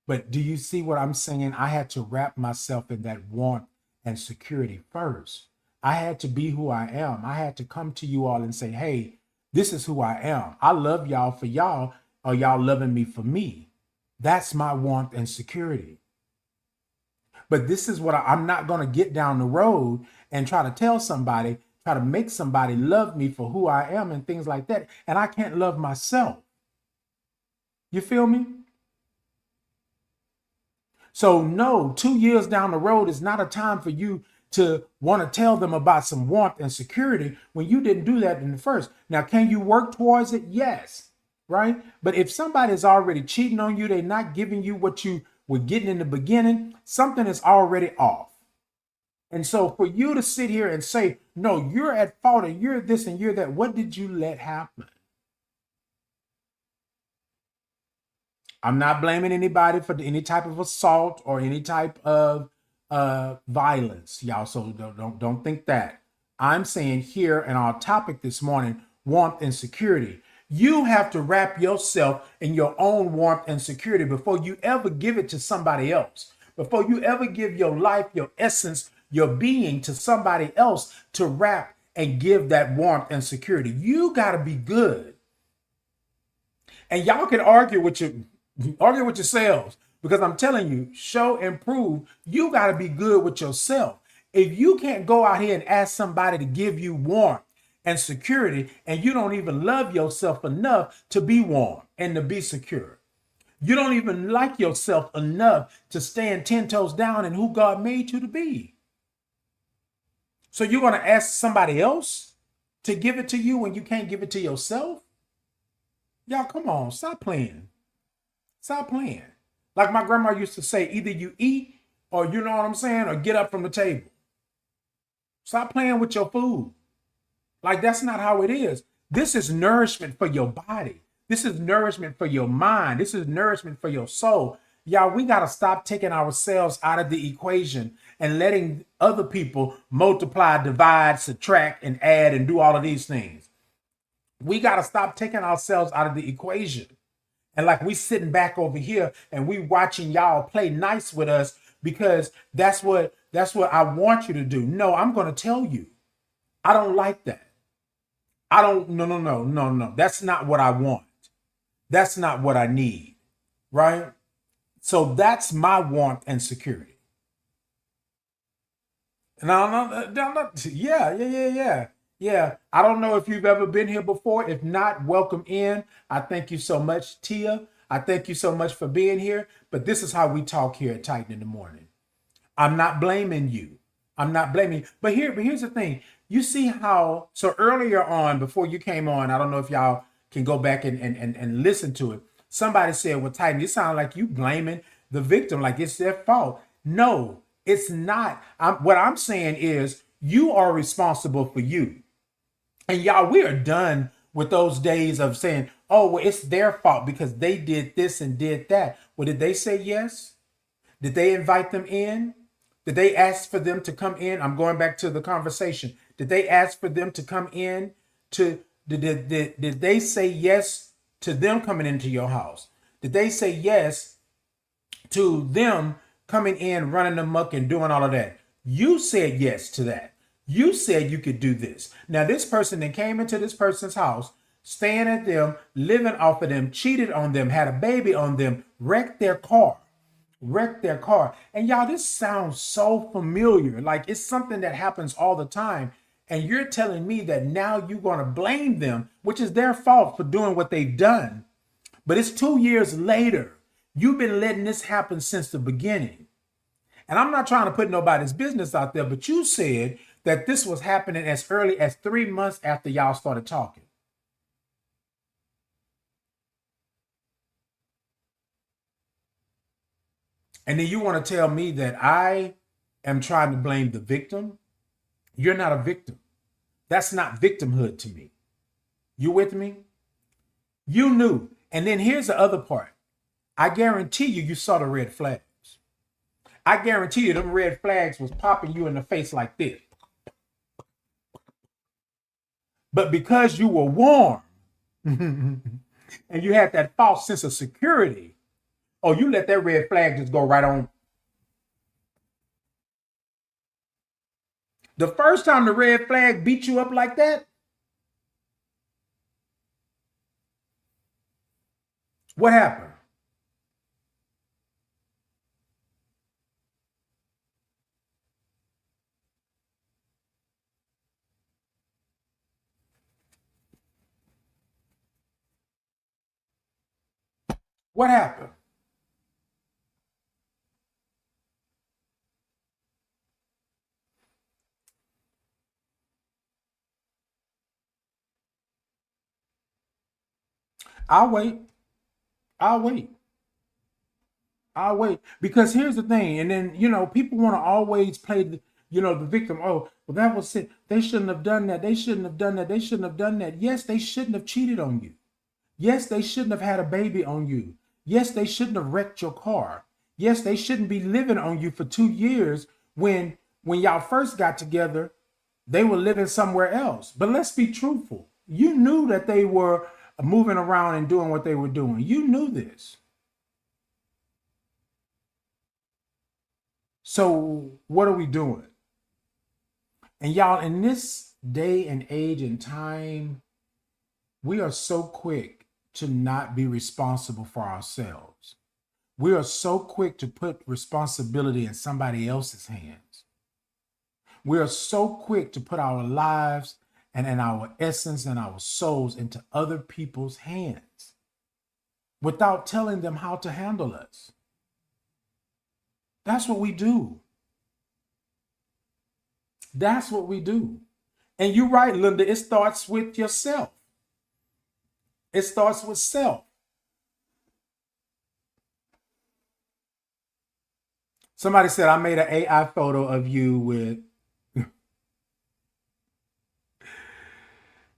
But do you see what I'm saying? I had to wrap myself in that warmth and security first. I had to be who I am. I had to come to you all and say, hey, this is who I am. I love y'all for y'all, or y'all loving me for me. That's my warmth and security. But this is what I'm not going to get down the road and try to tell somebody, try to make somebody love me for who I am and things like that. And I can't love myself. You feel me? So no, 2 years down the road is not a time for you to want to tell them about some warmth and security when you didn't do that in the first. Now, can you work towards it? Yes. Right. But if somebody's already cheating on you, they're not giving you what you were getting in the beginning, something is already off. And so for you to sit here and say, no, you're at fault and you're this and you're that, what did you let happen? I'm not blaming anybody for any type of assault or any type of violence, y'all. So don't think that. I'm saying here in our topic this morning, warmth and security. You have to wrap yourself in your own warmth and security before you ever give it to somebody else. Before you ever give your life, your essence, your being to somebody else to wrap and give that warmth and security. You got to be good. And y'all can argue with yourselves because I'm telling you, show and prove you got to be good with yourself. If you can't go out here and ask somebody to give you warmth and security, and you don't even love yourself enough to be warm and to be secure, you don't even like yourself enough to stand 10 toes down in who God made you to be. So you're going to ask somebody else to give it to you when you can't give it to yourself? Y'all, come on, stop playing. Stop playing. Like my grandma used to say, either you eat or, you know what I'm saying, or get up from the table. Stop playing with your food. Like, that's not how it is. This is nourishment for your body. This is nourishment for your mind. This is nourishment for your soul. Y'all, we got to stop taking ourselves out of the equation and letting other people multiply, divide, subtract, and add and do all of these things. We got to stop taking ourselves out of the equation. And like we sitting back over here and we watching y'all play nice with us because that's what I want you to do. No, I'm going to tell you. I don't like that. I don't, no, no, no, no, no. That's not what I want. That's not what I need. Right? So that's my want and security. No, no, no, no, yeah, yeah, yeah, yeah. Yeah. I don't know if you've ever been here before. If not, welcome in. I thank you so much, Tia. I thank you so much for being here. But this is how we talk here at Titan in the Morning. I'm not blaming you. I'm not blaming you. But here's the thing. You see how so earlier on, before you came on, I don't know if y'all can go back and listen to it. Somebody said, well, Titan, it sounds like you blaming the victim, like it's their fault. No, it's not. What I'm saying is you are responsible for you. And y'all, we are done with those days of saying, oh, well, it's their fault because they did this and did that. Well, did they say yes? Did they invite them in? Did they ask for them to come in? I'm going back to the conversation. Did they ask for them to come in? Did they say yes to them coming into your house? Did they say yes to them coming in, running amok and doing all of that? You said yes to that. You said you could do this. Now, this person that came into this person's house, staying at them, living off of them, cheated on them, had a baby on them, wrecked their car. And y'all, this sounds so familiar. Like it's something that happens all the time. And you're telling me that now you're going to blame them, which is their fault for doing what they've done. But it's 2 years later. You've been letting this happen since the beginning. And I'm not trying to put nobody's business out there, but you said that this was happening as early as 3 months after y'all started talking. And then you want to tell me that I am trying to blame the victim? You're not a victim. That's not victimhood to me. You with me? You knew. And then here's the other part. I guarantee you saw the red flags. I guarantee you them red flags was popping you in the face like this. But because you were warm and you had that false sense of security, oh, you let that red flag just go right on. The first time the red flag beat you up like that, what happened? What happened? I'll wait. I'll wait. I'll wait. Because here's the thing. And then, people want to always play the victim. Oh, well, that was it. They shouldn't have done that. They shouldn't have done that. They shouldn't have done that. Yes, they shouldn't have cheated on you. Yes, they shouldn't have had a baby on you. Yes, they shouldn't have wrecked your car. Yes, they shouldn't be living on you for 2 years when y'all first got together, they were living somewhere else. But let's be truthful. You knew that they were moving around and doing what they were doing. You knew this. So what are we doing? And y'all, in this day and age and time, we are so quick to not be responsible for ourselves. We are so quick to put responsibility in somebody else's hands. We are so quick to put our lives and our essence and our souls into other people's hands without telling them how to handle us. That's what we do. That's what we do. And you're right, Linda, it starts with yourself. It starts with self. Somebody said I made an AI photo of you with,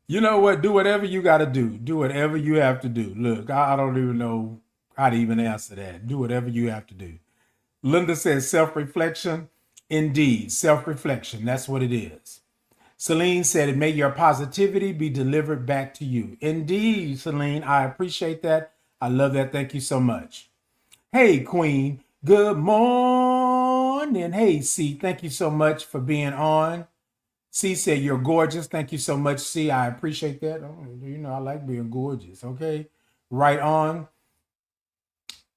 you know what? Do whatever you got to do. Do whatever you have to do. Look, I don't even know how to even answer that. Do whatever you have to do. Linda says self reflection. Indeed, self reflection. That's what it is. Celine said, may your positivity be delivered back to you. Indeed, Celine, I appreciate that. I love that. Thank you so much. Hey, Queen. Good morning. morning. Hey, C, thank you so much for being on. C said, you're gorgeous. Thank you so much, C. I appreciate that. Oh, you know, I like being gorgeous. Okay. Right on.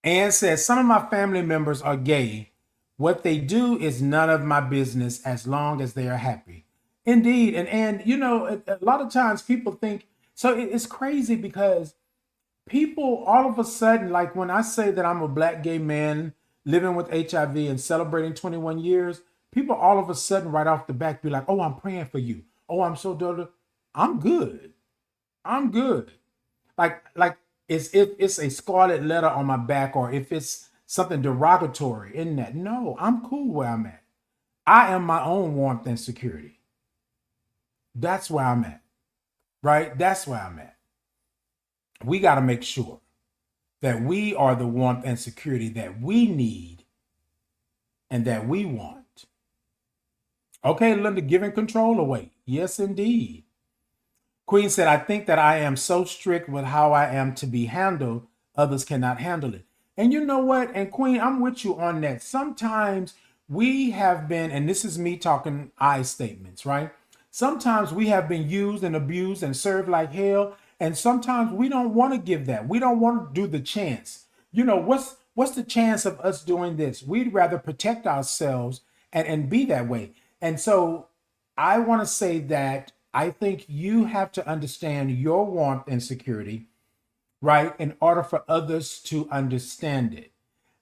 Ann says, some of my family members are gay. What they do is none of my business as long as they are happy. Indeed. And you know, a lot of times people think, so it's crazy because people all of a sudden, like when I say that I'm a black gay man living with HIV and celebrating 21 years, people all of a sudden right off the back be like, oh, I'm praying for you. Oh, I'm so done. I'm good. I'm good. Like it's if it's a scarlet letter on my back or if it's something derogatory in that. No, I'm cool where I'm at. I am my own warmth and security. That's where I'm at. Right? That's where I'm at. We got to make sure that we are the warmth and security that we need and that we want. Okay, Linda, giving control away. Yes, indeed. Queen said, I think that I am so strict with how I am to be handled, others cannot handle it. And you know what? And Queen, I'm with you on that. Sometimes we have been, and this is me talking I statements, right? Sometimes we have been used and abused and served like hell. And sometimes we don't want to give that. We don't want to do the chance. You know, what's the chance of us doing this? We'd rather protect ourselves and be that way. And so I want to say that I think you have to understand your warmth and security, right, in order for others to understand it.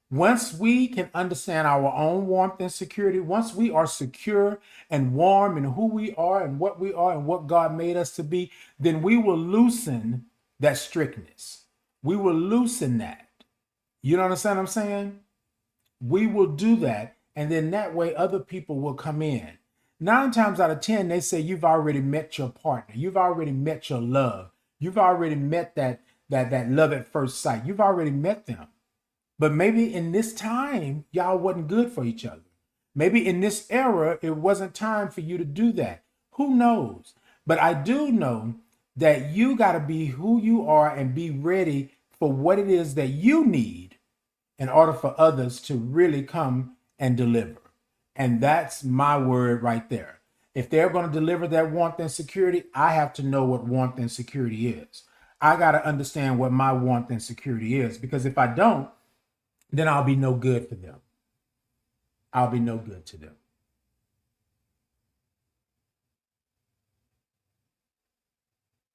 Once we can understand our own warmth and security, once we are secure and warm in who we are and what God made us to be, then we will loosen that strictness. We will loosen that. You know understand what I'm saying? We will do that. And then that way other people will come in. 9 times out of 10, they say you've already met your partner. You've already met your love. You've already met that love at first sight. You've already met them. But maybe in this time, y'all wasn't good for each other. Maybe in this era, it wasn't time for you to do that. Who knows? But I do know that you got to be who you are and be ready for what it is that you need in order for others to really come and deliver. And that's my word right there. If they're going to deliver that warmth and security, I have to know what warmth and security is. I got to understand what my warmth and security is, because if I don't, then I'll be no good for them. I'll be no good to them.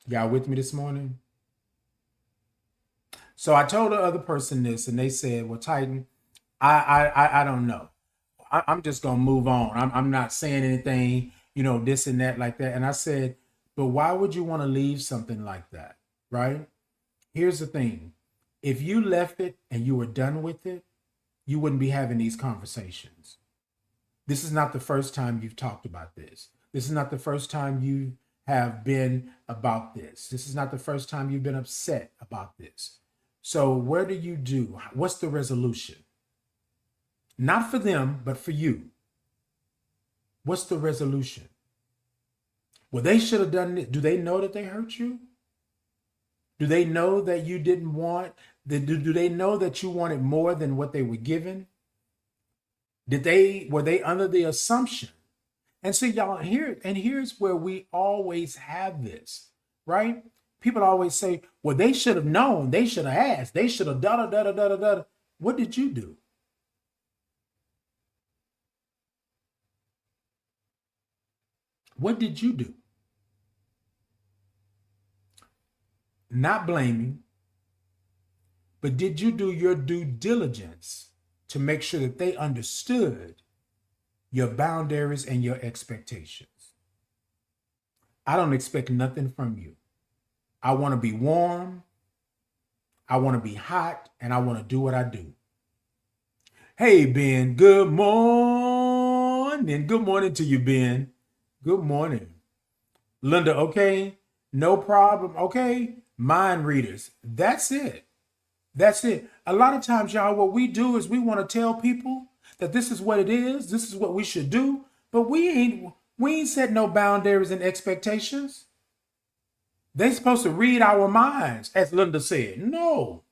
Y'all with me this morning? So I told the other person this, and they said, "Well, Titan, I don't know. I'm just gonna move on. I'm not saying anything, you know, this and that like that." And I said, "But why would you want to leave something like that, right? Here's the thing: if you left it and you were done with it, you wouldn't be having these conversations. This is not the first time you've talked about this. This is not the first time you have been about this. This is not the first time you've been upset about this. So where do you do? What's the resolution? Not for them, but for you. What's the resolution? Well, they should have done it. Do they know that they hurt you? Do they know that you didn't want? Do they know that you wanted more than what they were given? Were they under the assumption? And see, y'all, here's where we always have this, right? People always say, well, they should have known, they should have asked, they should have da da da da da da. What did you do? What did you do? Not blaming, but did you do your due diligence to make sure that they understood your boundaries and your expectations? I don't expect nothing from you. I want to be warm, I want to be hot, and I want to do what I do. Hey, Ben, good morning. Good morning to you, Ben. Good morning. Linda, okay, no problem. Okay, mind readers. That's it. That's it. A lot of times, y'all, what we do is we want to tell people that this is what it is, this is what we should do, but we ain't set no boundaries and expectations. They supposed to read our minds, as Linda said. No.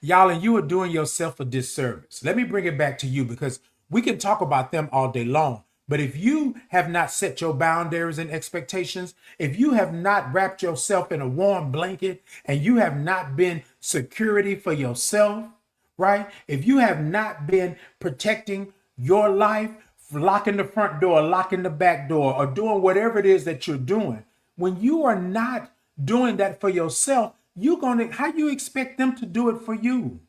Y'all, and you are doing yourself a disservice. Let me bring it back to you because we can talk about them all day long. But if you have not set your boundaries and expectations, if you have not wrapped yourself in a warm blanket and you have not been security for yourself, right? If you have not been protecting your life, locking the front door, locking the back door, or doing whatever it is that you're doing, when you are not doing that for yourself, how you expect them to do it for you?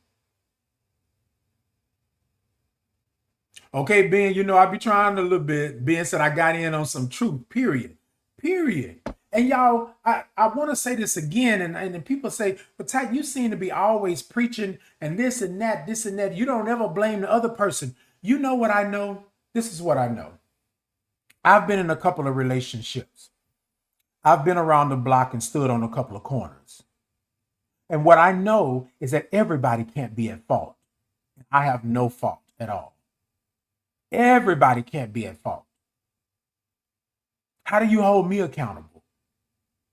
Okay, Ben, I be trying a little bit. Ben said I got in on some truth, period. Period. And y'all, I want to say this again, and then people say, but Ty, you seem to be always preaching and this and that, this and that. You don't ever blame the other person. You know what I know? This is what I know. I've been in a couple of relationships. I've been around the block and stood on a couple of corners. And what I know is that everybody can't be at fault. I have no fault at all. Everybody can't be at fault. How do you hold me accountable?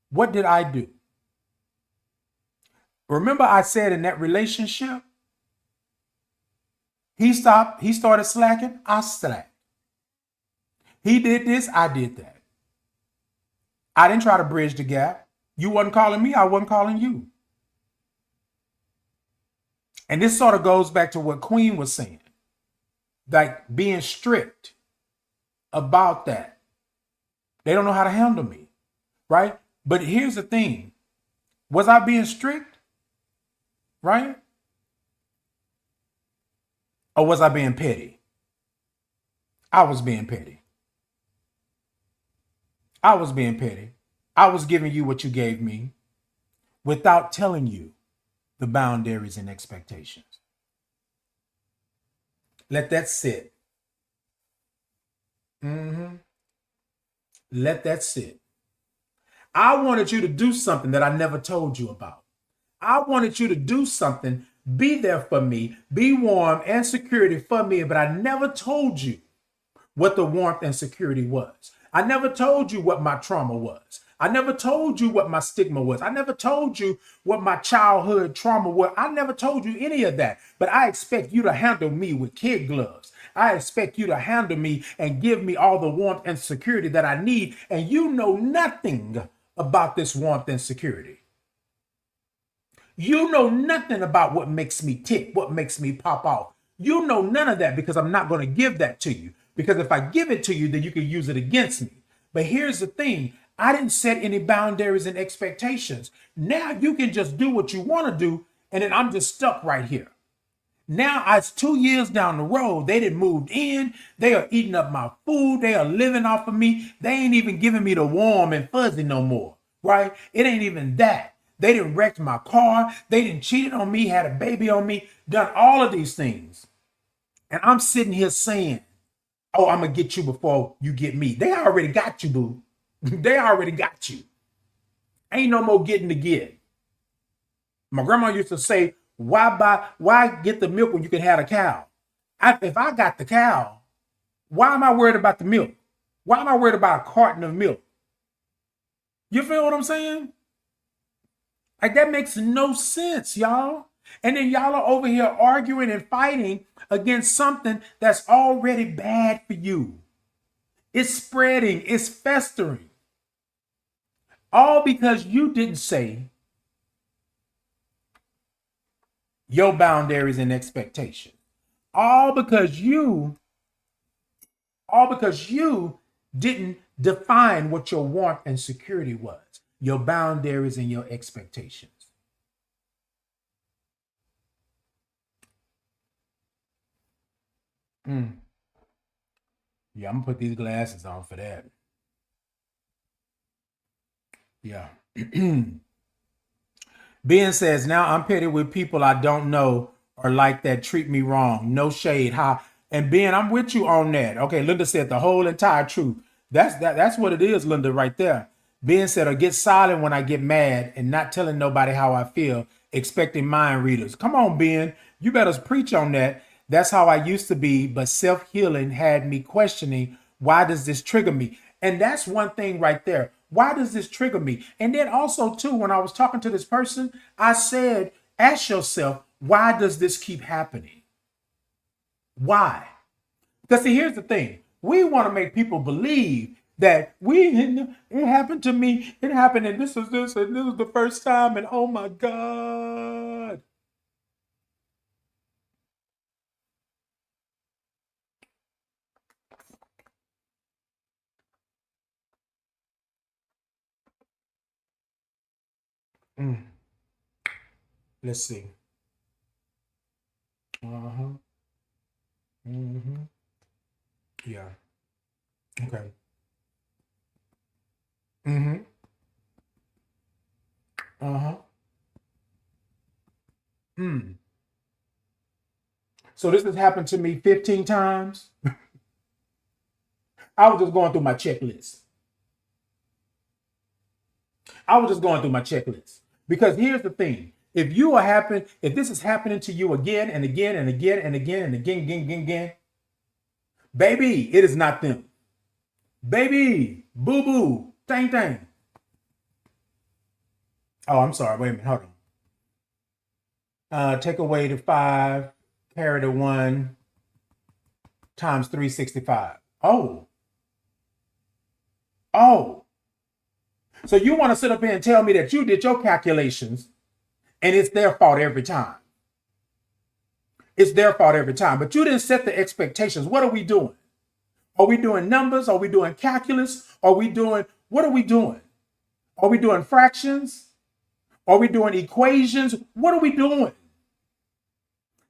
What did I do? Remember I said in that relationship, he started slacking, I slacked. He did this, I did that. I didn't try to bridge the gap. You wasn't calling me, I wasn't calling you. And this sort of goes back to what Queen was saying, like being strict about that. They don't know how to handle me, right? But here's the thing. Was I being strict, right? Or was I being petty? I was being petty. I was being petty. I was giving you what you gave me without telling you the boundaries and expectations. Let that sit. Let that sit. I wanted you to do something that I never told you about. I wanted you to do something, be there for me, be warm and security for me, but I never told you what the warmth and security was. I never told you what my trauma was. I never told you what my stigma was. I never told you what my childhood trauma was. I never told you any of that. But I expect you to handle me with kid gloves. I expect you to handle me and give me all the warmth and security that I need. And you know nothing about this warmth and security. You know nothing about what makes me tick, what makes me pop off. You know none of that because I'm not going to give that to you. Because if I give it to you, then you can use it against me. But here's the thing. I didn't set any boundaries and expectations. Now you can just do what you want to do. And then I'm just stuck right here. Now it's 2 years down the road. They done moved in. They are eating up my food. They are living off of me. They ain't even giving me the warm and fuzzy no more. Right? It ain't even that. They didn't wreck my car. They didn't cheated on me, had a baby on me, done all of these things. And I'm sitting here saying, oh, I'm going to get you before you get me. They already got you, boo. They already got you. Ain't no more getting to get. My grandma used to say, why get the milk when you can have a cow? If I got the cow, why am I worried about the milk? Why am I worried about a carton of milk? You feel what I'm saying? Like that makes no sense, y'all. And then y'all are over here arguing and fighting against something that's already bad for you. It's spreading, it's festering. All because you didn't say your boundaries and expectations. All because you didn't define what your warmth and security was, your boundaries and your expectations. Yeah, I'm gonna put these glasses on for that. Yeah. Ben says, now I'm petty with people I don't know or like that treat me wrong. No shade. How? And Ben, I'm with you on that. Okay, Linda said the whole entire truth. That's what it is, Linda, right there. Ben said, or get silent when I get mad and not telling nobody how I feel, expecting mind readers. Come on, Ben. You better preach on that. That's how I used to be, but self-healing had me questioning, why does this trigger me? And that's one thing right there. Why does this trigger me? And then also, too, when I was talking to this person, I said, ask yourself, Why does this keep happening? Why? Because see, here's the thing. We want to make people believe that it happened to me, it happened, and this, and this was the first time, and oh my God. Mm, let's see. Uh-huh. Mm-hmm. Yeah. Okay. Mm-hmm. Uh-huh. Mm. So this has happened to me 15 times. I was just going through my checklist. I was just going through my checklist. Because here's the thing. If this is happening to you again and again and again and again and again, baby, it is not them. Baby, boo boo, dang dang. Oh, I'm sorry. Wait a minute. Hold on. Take away the 5, carry the 1 times 365. Oh, oh. So you want to sit up here and tell me that you did your calculations and it's their fault every time. It's their fault every time. But you didn't set the expectations. What are we doing? Are we doing numbers? Are we doing calculus? What are we doing? Are we doing fractions? Are we doing equations? What are we doing?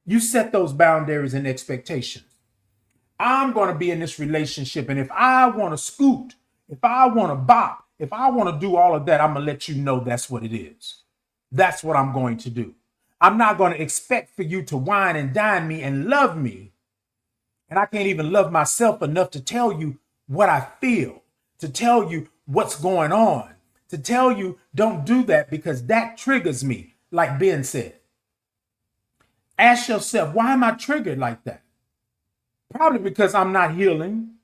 You set those boundaries and expectations. I'm going to be in this relationship. And if I want to scoot, if I want to bop, if I want to do all of that, I'm going to let you know that's what it is. That's what I'm going to do. I'm not going to expect for you to wine and dine me and love me. And I can't even love myself enough to tell you what I feel, to tell you what's going on, to tell you don't do that because that triggers me, like Ben said. Ask yourself, why am I triggered like that? Probably because I'm not healing.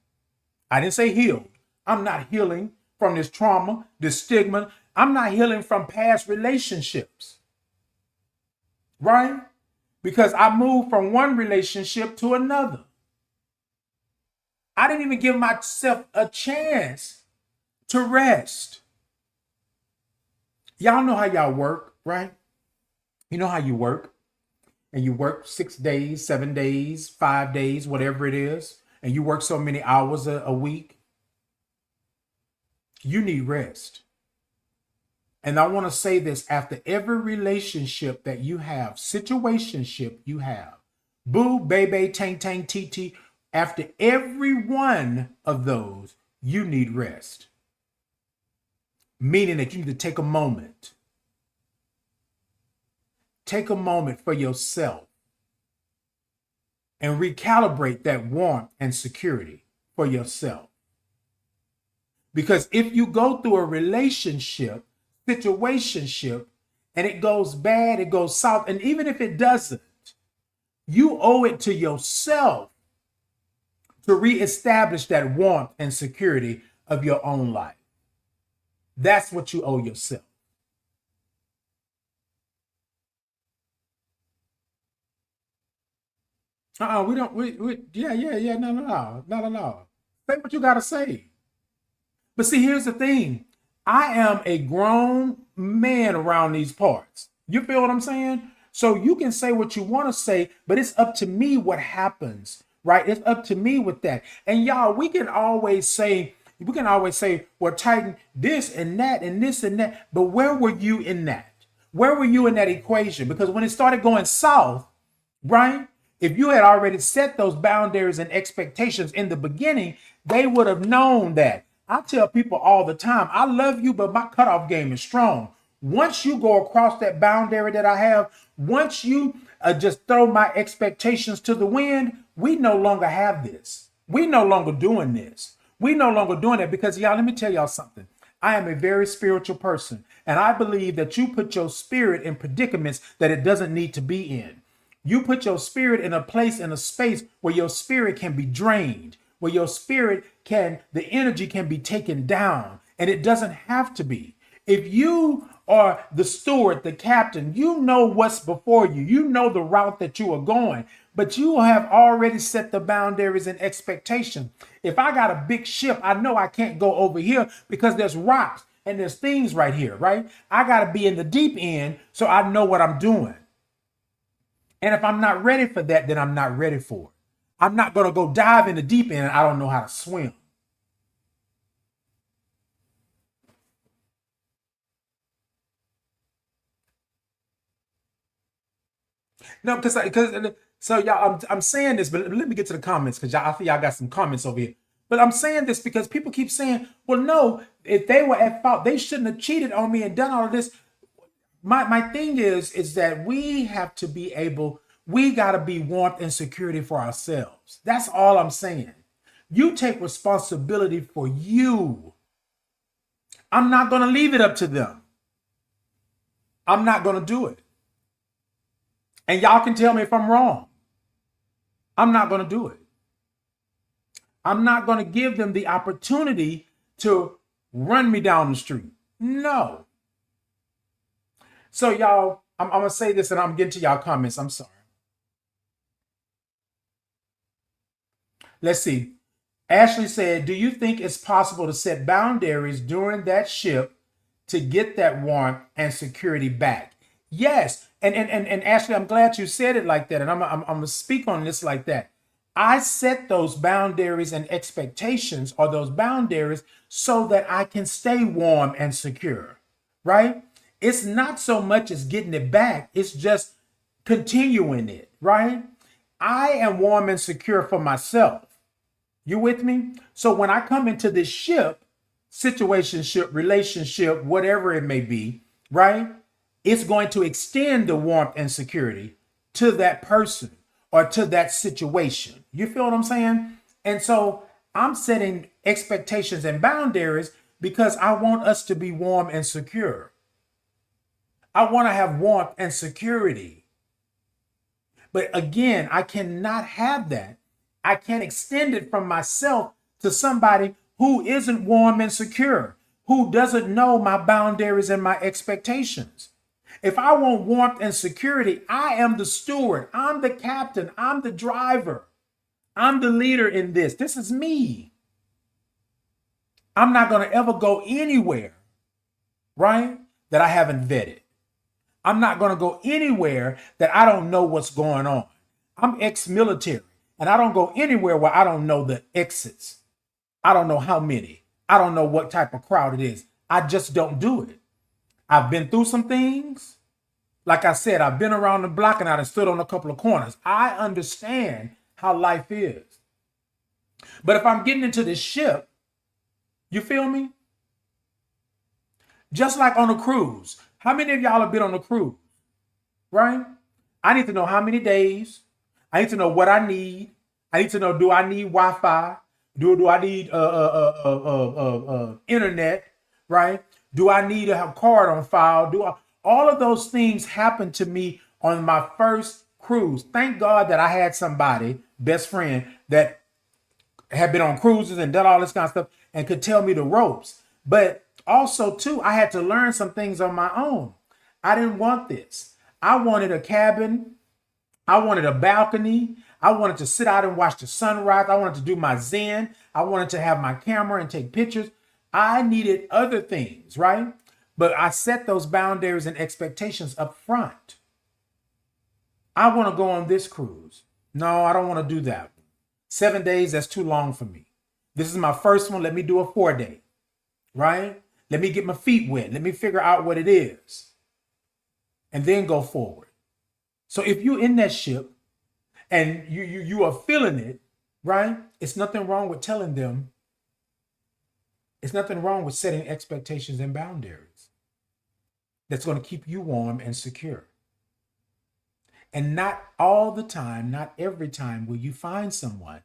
I didn't say healed. I'm not healing from this trauma, this stigma. I'm not healing from past relationships, right? Because I moved from one relationship to another. I didn't even give myself a chance to rest. Y'all know how y'all work, right? You know how you work. And you work 6 days, 7 days, 5 days, whatever it is. And you work so many hours a week. You need rest. And I want to say this, after every relationship that you have, situationship you have, boo, baby, tang, tang, tt, after every one of those, you need rest. Meaning that you need to take a moment. Take a moment for yourself and recalibrate that warmth and security for yourself. Because if you go through a relationship, situationship, and it goes bad, it goes south, and even if it doesn't, you owe it to yourself to reestablish that warmth and security of your own life. That's what you owe yourself. We don't, yeah, no. Say what you got to say. But see, here's the thing. I am a grown man around these parts. You feel what I'm saying? So you can say what you want to say, but it's up to me what happens, right? It's up to me with that. And y'all, we can always say, well, Titan, this and that and this and that. But where were you in that? Where were you in that equation? Because when it started going south, right? If you had already set those boundaries and expectations in the beginning, they would have known that. I tell people all the time, I love you, but my cutoff game is strong. Once you go across that boundary that I have, once you just throw my expectations to the wind, we no longer have this. We no longer doing this. We no longer doing it because, y'all, let me tell y'all something. I am a very spiritual person, and I believe that you put your spirit in predicaments that it doesn't need to be in. You put your spirit in a place, in a space where your spirit can be drained, where your spirit the energy can be taken down, and it doesn't have to be. If you are the steward, the captain, you know what's before you. You know the route that you are going, but you have already set the boundaries and expectation. If I got a big ship, I know I can't go over here because there's rocks and there's things right here, right? I got to be in the deep end so I know what I'm doing. And if I'm not ready for that, then I'm not ready for it. I'm not going to go dive in the deep end and I don't know how to swim. No, because so y'all, I'm saying this, but let me get to the comments because I think y'all got some comments over here. But I'm saying this because people keep saying, well, no, if they were at fault, they shouldn't have cheated on me and done all of this. My thing is that we have to be able, we got to be warmth and security for ourselves. That's all I'm saying. You take responsibility for you. I'm not going to leave it up to them. I'm not going to do it. And y'all can tell me if I'm wrong. I'm not going to do it. I'm not going to give them the opportunity to run me down the street. No. So y'all, I'm going to say this and I'm getting to y'all comments. I'm sorry. Let's see. Ashley said, do you think it's possible to set boundaries during that ship to get that warmth and security back? Yes. And Ashley, I'm glad you said it like that. And I'm going to speak on this like that. I set those boundaries and expectations or those boundaries so that I can stay warm and secure, right? It's not so much as getting it back. It's just continuing it, right? I am warm and secure for myself. You with me? So when I come into this ship, situationship, relationship, whatever it may be, right? It's going to extend the warmth and security to that person or to that situation. You feel what I'm saying? And so I'm setting expectations and boundaries because I want us to be warm and secure. I want to have warmth and security. But again, I cannot have that. I can't extend it from myself to somebody who isn't warm and secure, who doesn't know my boundaries and my expectations. If I want warmth and security, I am the steward. I'm the captain. I'm the driver. I'm the leader in this. This is me. I'm not going to ever go anywhere, right, that I haven't vetted. I'm not going to go anywhere that I don't know what's going on. I'm ex-military, and I don't go anywhere where I don't know the exits. I don't know how many. I don't know what type of crowd it is. I just don't do it. I've been through some things. Like I said, I've been around the block and I stood on a couple of corners. I understand how life is. But if I'm getting into this ship, you feel me? Just like on a cruise. How many of y'all have been on a cruise? Right? I need to know how many days. I need to know what I need. I need to know, do I need Wi-Fi? Do I need internet? Right? Do I need to have a card on file? All of those things happened to me on my first cruise. Thank God that I had somebody, best friend, that had been on cruises and done all this kind of stuff and could tell me the ropes. But also, too, I had to learn some things on my own. I didn't want this. I wanted a cabin. I wanted a balcony. I wanted to sit out and watch the sunrise. I wanted to do my Zen. I wanted to have my camera and take pictures. I needed other things, right? But I set those boundaries and expectations up front. I want to go on this cruise. No, I don't want to do that. 7 days, that's too long for me. This is my first one. Let me do a 4-day, right? Let me get my feet wet. Let me figure out what it is and then go forward. So if you're in that ship and you are feeling it, right? It's nothing wrong with telling them. It's nothing wrong with setting expectations and boundaries that's going to keep you warm and secure. And not all the time, not every time will you find someone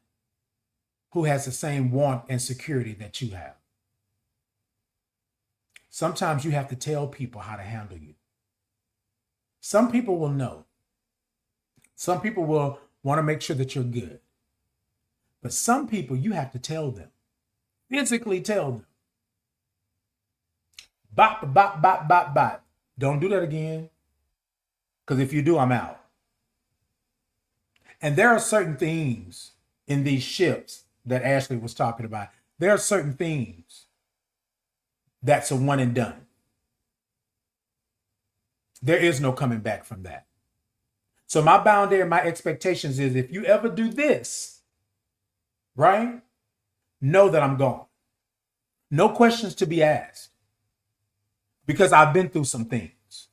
who has the same warmth and security that you have. Sometimes you have to tell people how to handle you. Some people will know. Some people will want to make sure that you're good. But some people you have to tell them, physically tell them, Bop, bop, bop, bop, bop. Don't do that again. Because if you do, I'm out. And there are certain themes in these ships that Ashley was talking about. There are certain themes that's a one and done. There is no coming back from that. So my boundary, my expectations is if you ever do this, right? Know that I'm gone. No questions to be asked. Because I've been through some things.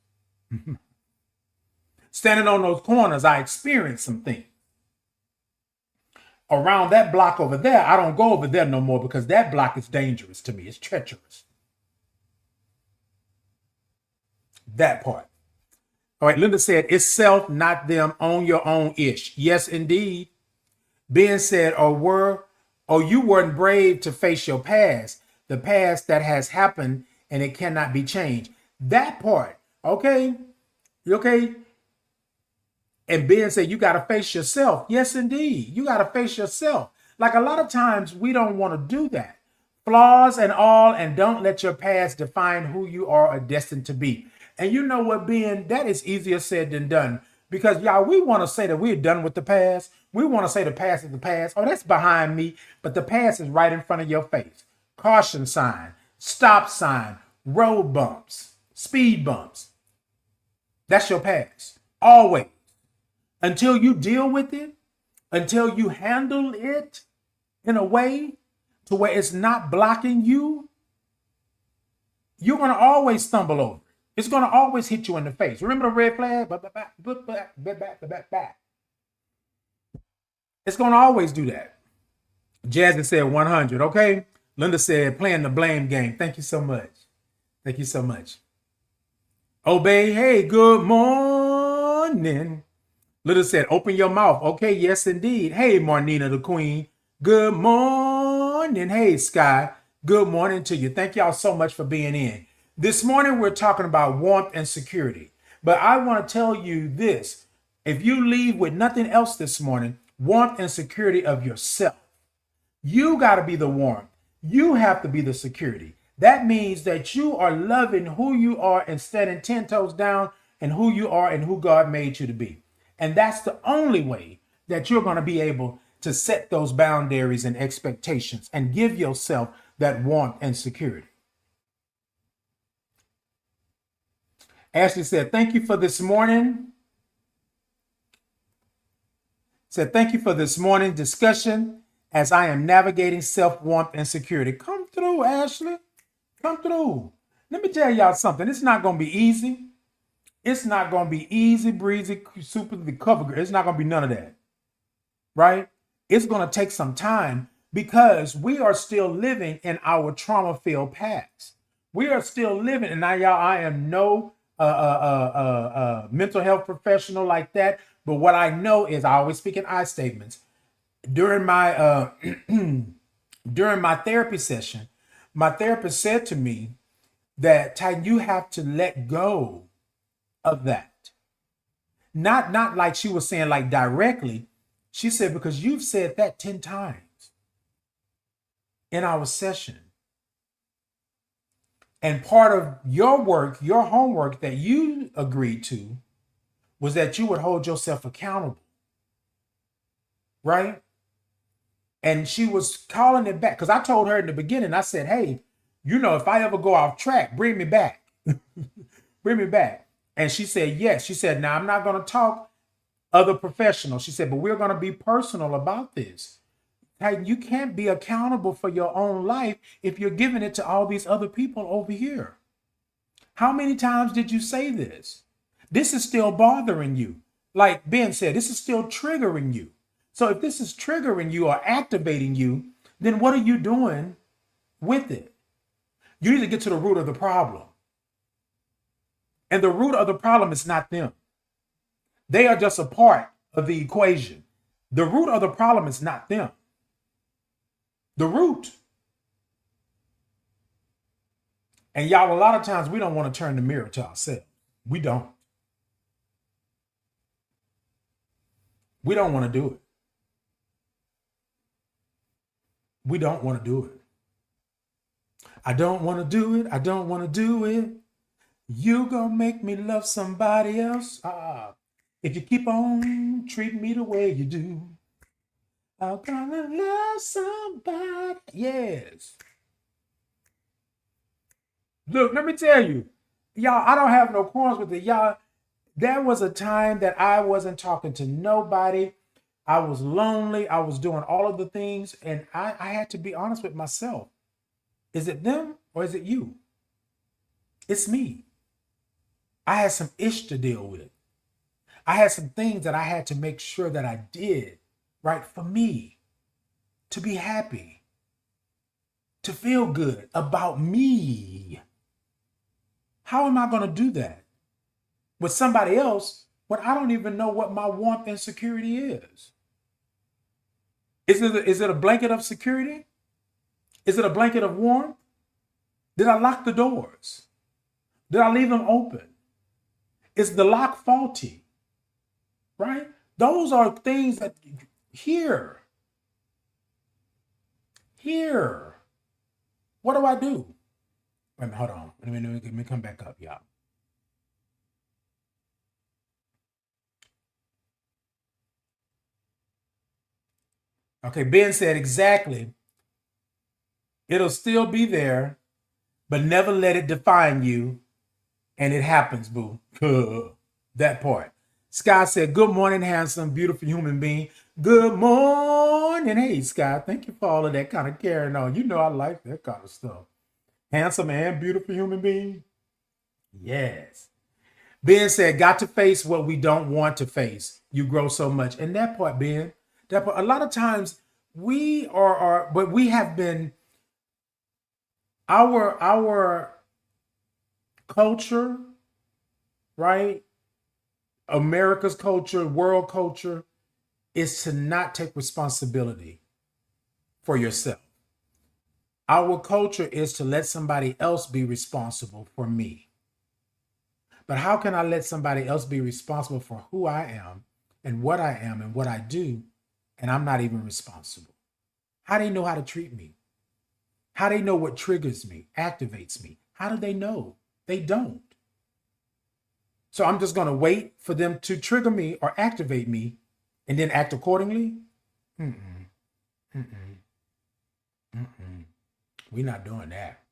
Standing on those corners, I experienced some things. Around that block over there, I don't go over there no more because that block is dangerous to me. It's treacherous. That part. All right, Linda said, it's self, not them, on your own ish. Yes, indeed. Ben said, or you weren't brave to face your past, the past that has happened and it cannot be changed. That part, okay? Okay? And Ben said, you got to face yourself. Yes, indeed. You got to face yourself. Like a lot of times we don't want to do that. Flaws and all, and don't let your past define who you are or destined to be. And you know what, Ben, that is easier said than done. Because y'all, we want to say that we're done with the past. We want to say the past is the past. Oh, that's behind me. But the past is right in front of your face. Caution sign, stop sign, road bumps, speed bumps. That's your past. Always. Until you deal with it, until you handle it in a way to where it's not blocking you, you're going to always stumble over it. It's going to always hit you in the face. Remember the red flag? It's going to always do that. Jasmine said 100. Okay. Linda said playing the blame game. Thank you so much. Thank you so much. Obey. Hey, good morning. Linda said, open your mouth. Okay, yes, indeed. Hey, Marnina the Queen. Good morning. Hey, Sky. Good morning to you. Thank y'all so much for being in. This morning, we're talking about warmth and security. But I want to tell you this. If you leave with nothing else this morning, warmth and security of yourself. You got to be the warmth. You have to be the security. That means that you are loving who you are and standing 10 toes down and who you are and who God made you to be. And that's the only way that you're going to be able to set those boundaries and expectations and give yourself that warmth and security. Ashley said, thank you for this morning. Said, thank you for this morning discussion as I am navigating self-warmth and security. Come through, Ashley. Come through. Let me tell y'all something. It's not going to be easy. It's not going to be easy, breezy, super cover. It's not going to be none of that. Right? It's going to take some time because we are still living in our trauma-filled past. We are still living, and now y'all, I am no mental health professional like that. But what I know is I always speak in I statements. During my during my therapy session, my therapist said to me that, Titan, you have to let go of that. Not like she was saying like directly. She said, because you've said that 10 times in our session. And part of your work, your homework that you agreed to was that you would hold yourself accountable. Right? And she was calling it back. Because I told her in the beginning, I said, hey, you know, if I ever go off track, bring me back. Bring me back. And she said, yes. She said, now I'm not going to talk other professionals. She said, but we're going to be personal about this. Hey, you can't be accountable for your own life if you're giving it to all these other people over here. How many times did you say this? This is still bothering you. Like Ben said, this is still triggering you. So if this is triggering you or activating you, then what are you doing with it? You need to get to the root of the problem. And the root of the problem is not them. They are just a part of the equation. The root of the problem is not them. The root. And y'all, a lot of times we don't want to turn the mirror to ourselves. We don't. We don't want to do it. We don't want to do it. I don't want to do it. I don't want to do it. You gonna make me love somebody else. If you keep on treating me the way you do, I'm gonna love somebody. Yes. Look, let me tell you, y'all, I don't have no quarrels with it. Y'all, there was a time that I wasn't talking to nobody. I was lonely. I was doing all of the things, and I had to be honest with myself. Is it them or is it you? It's me. I had some ish to deal with. I had some things that I had to make sure that I did right for me, to be happy, to feel good about me. How am I going to do that with somebody else when I don't even know what my warmth and security is? Is it a blanket of security? Is it a blanket of warmth? Did I lock the doors? Did I leave them open? Is the lock faulty? Right? Those are things that here. What do I do? Wait a minute, hold on. Let me come back up, y'all. Okay, Ben said exactly. It'll still be there, but never let it define you. And it happens, boo. That part. Sky said, good morning, handsome, beautiful human being. Good morning. Hey, Sky, thank you for all of that kind of carrying on. You know I like that kind of stuff. Handsome and beautiful human being. Yes. Ben said, got to face what we don't want to face. You grow so much. And that part, Ben, that part, a lot of times but we have been, our culture, right? America's culture, world culture, is to not take responsibility for yourself. Our culture is to let somebody else be responsible for me. But how can I let somebody else be responsible for who I am and what I do, and I'm not even responsible? How do they know how to treat me? How do they know what triggers me, activates me? How do they know? They don't. So I'm just going to wait for them to trigger me or activate me and then act accordingly? Mm-mm. Mm-mm. Mm-mm. We're not doing that.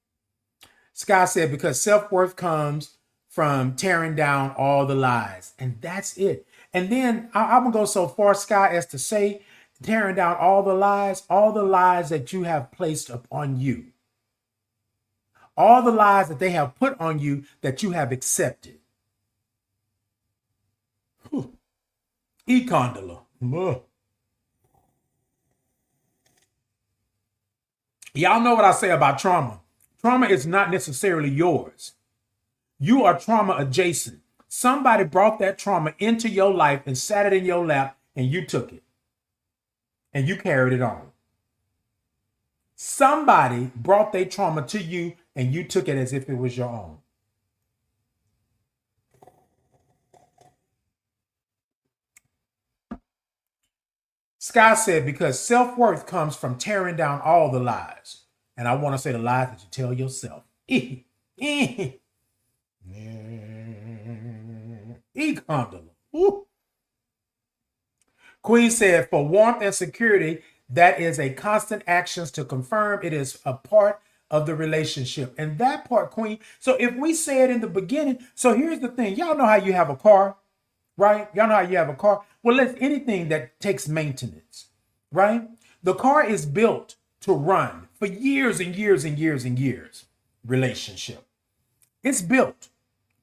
Sky said, because self-worth comes from tearing down all the lies. And that's it. And then I'm going to go so far, Sky, as to say, tearing down all the lies that you have placed upon you. All the lies that they have put on you that you have accepted. E-condola. Y'all know what I say about trauma. Trauma is not necessarily yours. You are trauma adjacent. Somebody brought that trauma into your life and sat it in your lap, and you took it. And you carried it on. Somebody brought their trauma to you, and you took it as if it was your own. Sky said, because self-worth comes from tearing down all the lies. And I want to say the lies that you tell yourself. Queen said, for warmth and security, that is a constant actions to confirm it is a part of the relationship. And that part, Queen, so if we say it in the beginning, so here's the thing. Y'all know how you have a car, right? Y'all know how you have a car. Well, it's anything that takes maintenance, right? The car is built to run for years and years and years and years. Relationship. It's built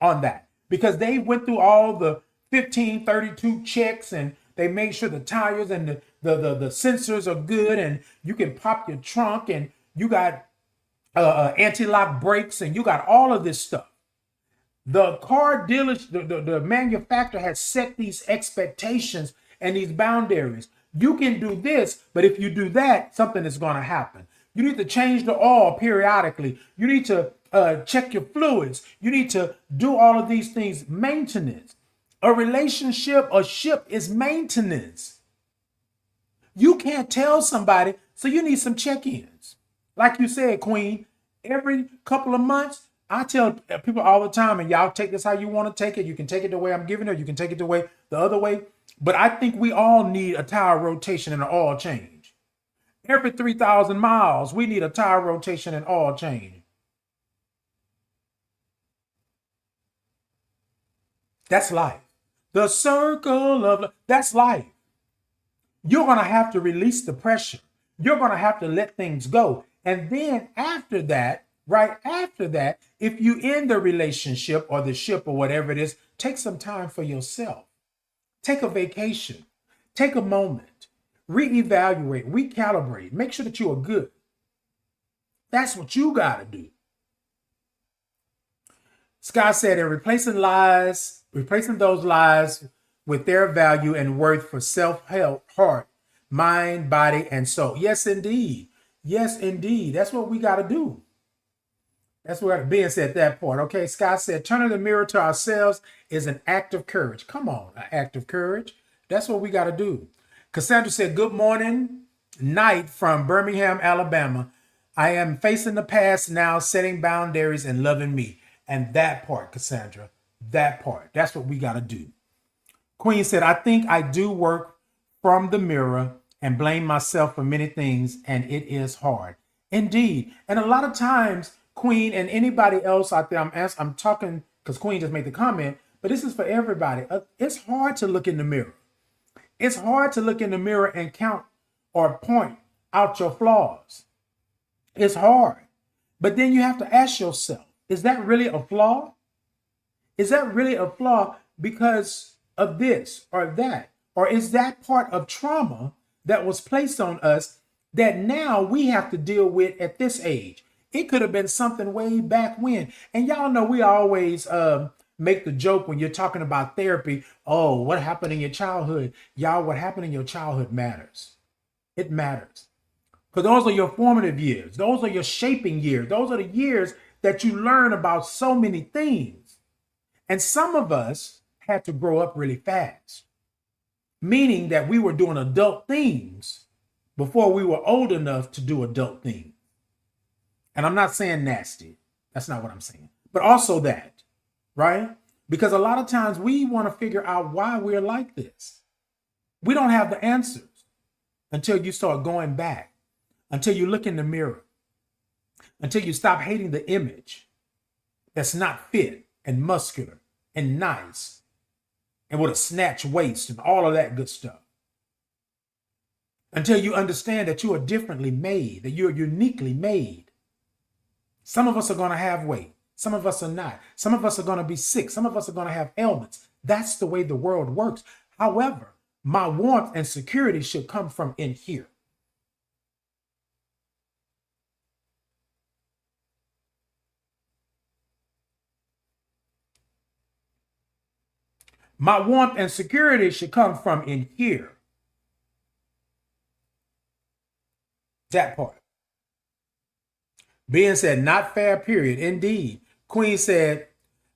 on that because they went through all the 1532 checks and they made sure the tires and the sensors are good and you can pop your trunk and you got anti-lock brakes and you got all of this stuff. The car dealers, the manufacturer has set these expectations and these boundaries. You can do this, but if you do that, something is going to happen. You need to change the oil periodically. You need to check your fluids. You need to do all of these things. Maintenance. A relationship, a ship is maintenance. You can't tell somebody, so you need some check-ins. Like you said, Queen, Every couple of months, I tell people all the time, and y'all take this how you want to take it. You can take it the way I'm giving it, you can take it the way the other way. But I think we all need a tire rotation and an oil change. Every 3,000 miles, we need a tire rotation and oil change. That's life. The circle of that's life. You're going to have to release the pressure. You're going to have to let things go. And then after that, right after that, if you end the relationship or the ship or whatever it is, take some time for yourself. Take a vacation. Take a moment. Reevaluate, recalibrate. Make sure that you are good. That's what you got to do. Scott said, in replacing those lies with their value and worth for self-help, heart, mind, body, and soul. Yes, indeed. Yes, indeed. That's what we got to do. That's what being said at that point. Okay, Scott said, turning the mirror to ourselves is an act of courage. Come on, an act of courage. That's what we got to do. Cassandra said, good morning, night from Birmingham, Alabama. I am facing the past now, setting boundaries and loving me. And that part, Cassandra, that part, that's what we got to do. Queen said, I think I do work from the mirror and blame myself for many things, and it is hard. Indeed. And a lot of times, Queen and anybody else out there, I'm talking because Queen just made the comment, but this is for everybody. It's hard to look in the mirror. It's hard to look in the mirror and count or point out your flaws. It's hard. But then you have to ask yourself, is that really a flaw? Is that really a flaw because of this or that? Or is that part of trauma that was placed on us that now we have to deal with at this age? It could have been something way back when. And y'all know we always make the joke when you're talking about therapy. Oh, what happened in your childhood? Y'all, what happened in your childhood matters. It matters. Because those are your formative years. Those are your shaping years. Those are the years that you learn about so many things. And some of us had to grow up really fast, meaning that we were doing adult things before we were old enough to do adult things. And I'm not saying nasty. That's not what I'm saying. But also that, right? Because a lot of times we want to figure out why we're like this. We don't have the answers until you start going back, until you look in the mirror, until you stop hating the image that's not fit and muscular and nice and with a snatch waist and all of that good stuff. Until you understand that you are differently made, that you're uniquely made. Some of us are going to have weight. Some of us are not. Some of us are going to be sick. Some of us are going to have ailments. That's the way the world works. However, my warmth and security should come from in here. My warmth and security should come from in here. That part. Being said, not fair, period. Indeed. Queen said,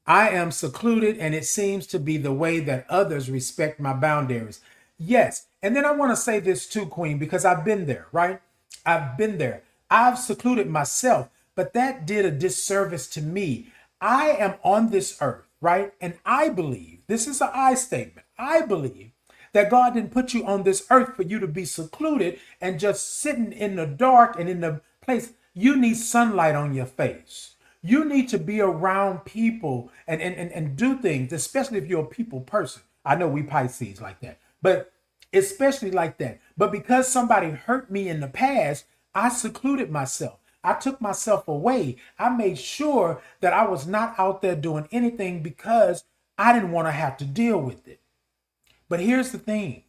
I am secluded and it seems to be the way that others respect my boundaries. Yes. And then I want to say this too, Queen, because I've been there, right? I've been there. I've secluded myself, but that did a disservice to me. I am on this earth, right? And I believe, this is an I statement. I believe that God didn't put you on this earth for you to be secluded and just sitting in the dark and in the place. You need sunlight on your face. You need to be around people and do things, especially if you're a people person. I know we Pisces like that, but especially like that. But because somebody hurt me in the past, I secluded myself. I took myself away. I made sure that I was not out there doing anything because I didn't want to have to deal with it. But here's the thing.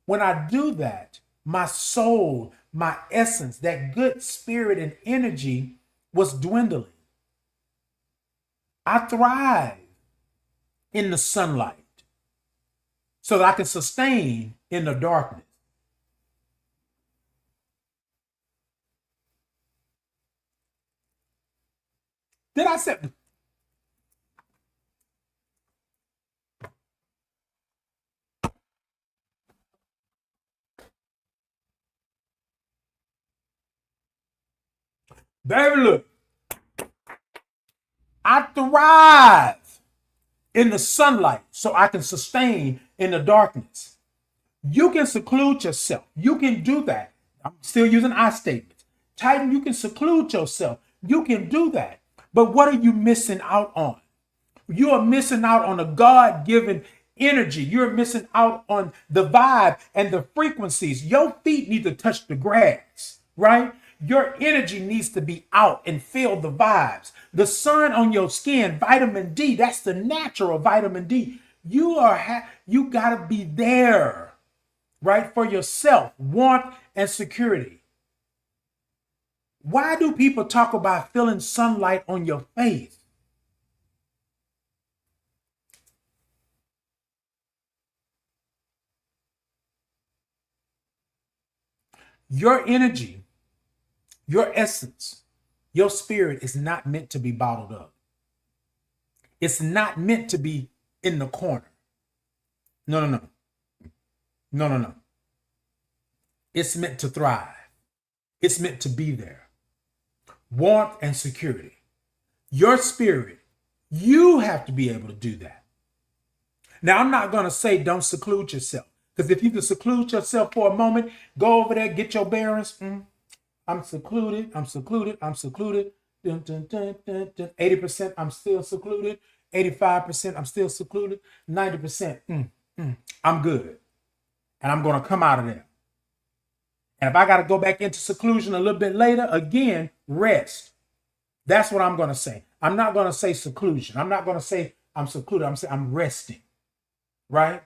When I do that, my soul, my essence, that good spirit and energy was dwindling. I thrive in the sunlight so that I can sustain in the darkness. Did I say? Baby, look. I thrive in the sunlight so I can sustain in the darkness. You can seclude yourself. You can do that. I'm still using I statements. Titan, you can seclude yourself. You can do that. But what are you missing out on? You are missing out on a God-given energy. You're missing out on the vibe and the frequencies. Your feet need to touch the grass, right? Your energy needs to be out and feel the vibes. The sun on your skin, vitamin D, that's the natural vitamin D. You got to be there, right? For yourself, warmth and security. Why do people talk about feeling sunlight on your face? Your energy, your essence, your spirit is not meant to be bottled up. It's not meant to be in the corner. No, no, no. No, no, no. It's meant to thrive. It's meant to be there. Warmth and security. Your spirit, you have to be able to do that. Now, I'm not going to say don't seclude yourself. Because if you can seclude yourself for a moment, go over there, get your bearings. I'm secluded. I'm secluded. I'm secluded. Dun, dun, dun, dun, dun. 80%, I'm still secluded. 85%, I'm still secluded. 90%, I'm good. And I'm going to come out of there. And if I got to go back into seclusion a little bit later, again, rest. That's what I'm going to say. I'm not going to say seclusion. I'm not going to say I'm secluded. I'm saying I'm resting, right?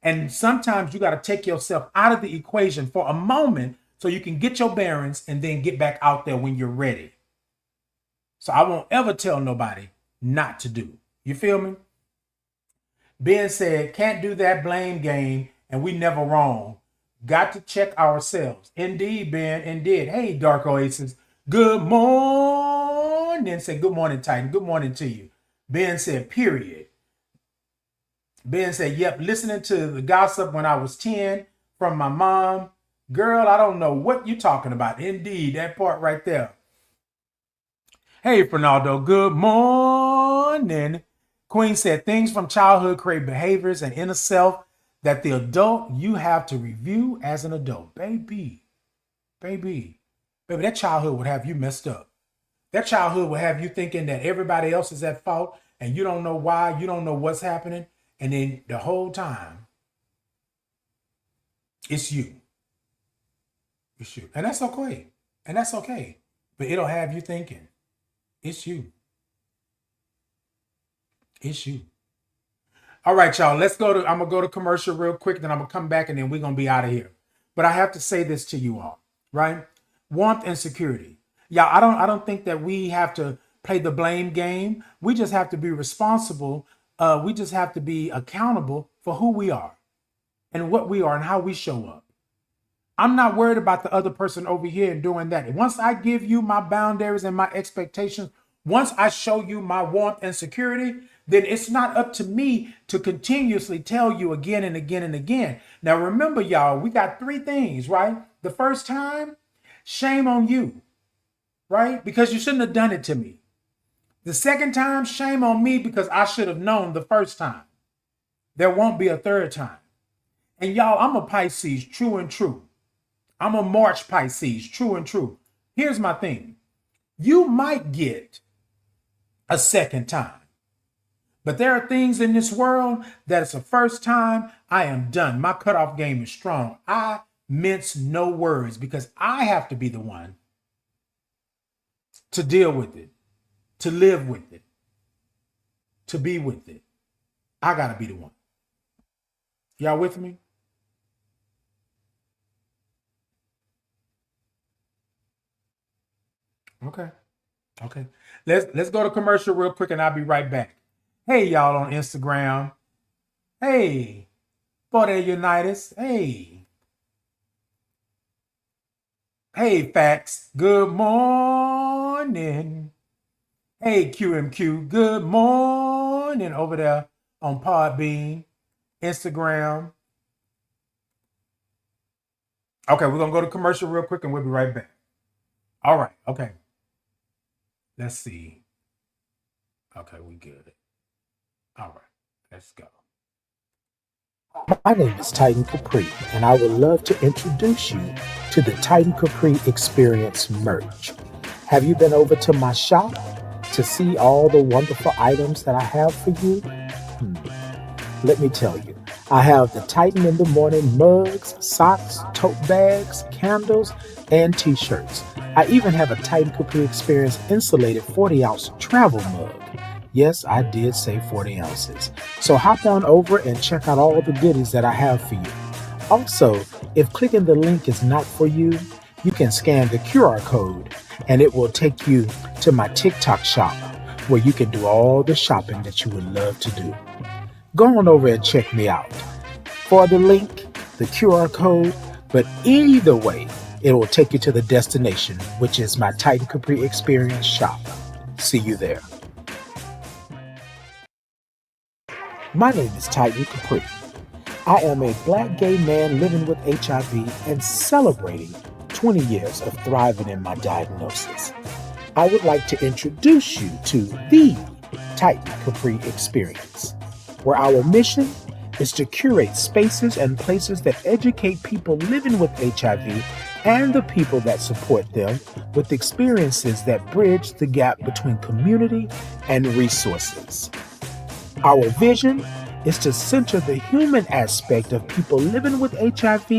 And sometimes you got to take yourself out of the equation for a moment so you can get your bearings and then get back out there when you're ready. So I won't ever tell nobody not to do. You feel me? Ben said, can't do that blame game and we never wrong. Got to check ourselves. Indeed, Ben, indeed. Hey, Dark Oasis. Good morning. Say good morning, Titan. Good morning to you. Ben said, period. Ben said, yep, listening to the gossip when I was 10 from my mom. Girl, I don't know what you're talking about. Indeed, that part right there. Hey, Fernaldo, good morning. Queen said, things from childhood create behaviors and inner self that the adult you have to review as an adult. Baby, that childhood would have you messed up. That childhood would have you thinking that everybody else is at fault and you don't know why, you don't know what's happening. And then the whole time, it's you. It's you. And that's okay. And that's okay. But it'll have you thinking, it's you. It's you. All right, y'all, I'm going to go to commercial real quick, then I'm going to come back and then we're going to be out of here. But I have to say this to you all, right? Warmth and security. Y'all, I don't think that we have to play the blame game. We just have to be responsible. We just have to be accountable for who we are and what we are and how we show up. I'm not worried about the other person over here and doing that. Once I give you my boundaries and my expectations, once I show you my warmth and security, then it's not up to me to continuously tell you again and again and again. Now, remember, y'all, we got 3 things, right? The first time, shame on you, right? Because you shouldn't have done it to me. The second time, shame on me because I should have known the first time. There won't be a third time. And y'all, I'm a Pisces, true and true. I'm a March Pisces, true and true. Here's my thing. You might get a second time. But there are things in this world that it's the first time, I am done. My cutoff game is strong. I mince no words because I have to be the one to deal with it, to live with it, to be with it. I got to be the one. Y'all with me? Okay. Let's go to commercial real quick and I'll be right back. Hey, y'all on Instagram. Hey, Border Unitas. Hey, Facts. Good morning. Hey, QMQ. Good morning over there on Podbean, Instagram. Okay, we're going to go to commercial real quick and we'll be right back. All right. Okay. Let's see. Okay, we good. All right, let's go. My name is Titan Capri, and I would love to introduce you to the Titan Capri Experience merch. Have you been over to my shop to see all the wonderful items that I have for you? Hmm. Let me tell you, I have the Titan in the Morning mugs, socks, tote bags, candles, and t shirts. I even have a Titan Capri Experience insulated 40-ounce travel mug. Yes, I did say 40 ounces. So hop on over and check out all the goodies that I have for you. Also, if clicking the link is not for you, you can scan the QR code and it will take you to my TikTok shop where you can do all the shopping that you would love to do. Go on over and check me out for the link, the QR code, but either way, it will take you to the destination, which is my Titan Capri Experience shop. See you there. My name is Titan Capri. I am a black gay man living with HIV and celebrating 20 years of thriving in my diagnosis. I would like to introduce you to the Titan Capri Experience, where our mission is to curate spaces and places that educate people living with HIV and the people that support them with experiences that bridge the gap between community and resources. Our vision is to center the human aspect of people living with HIV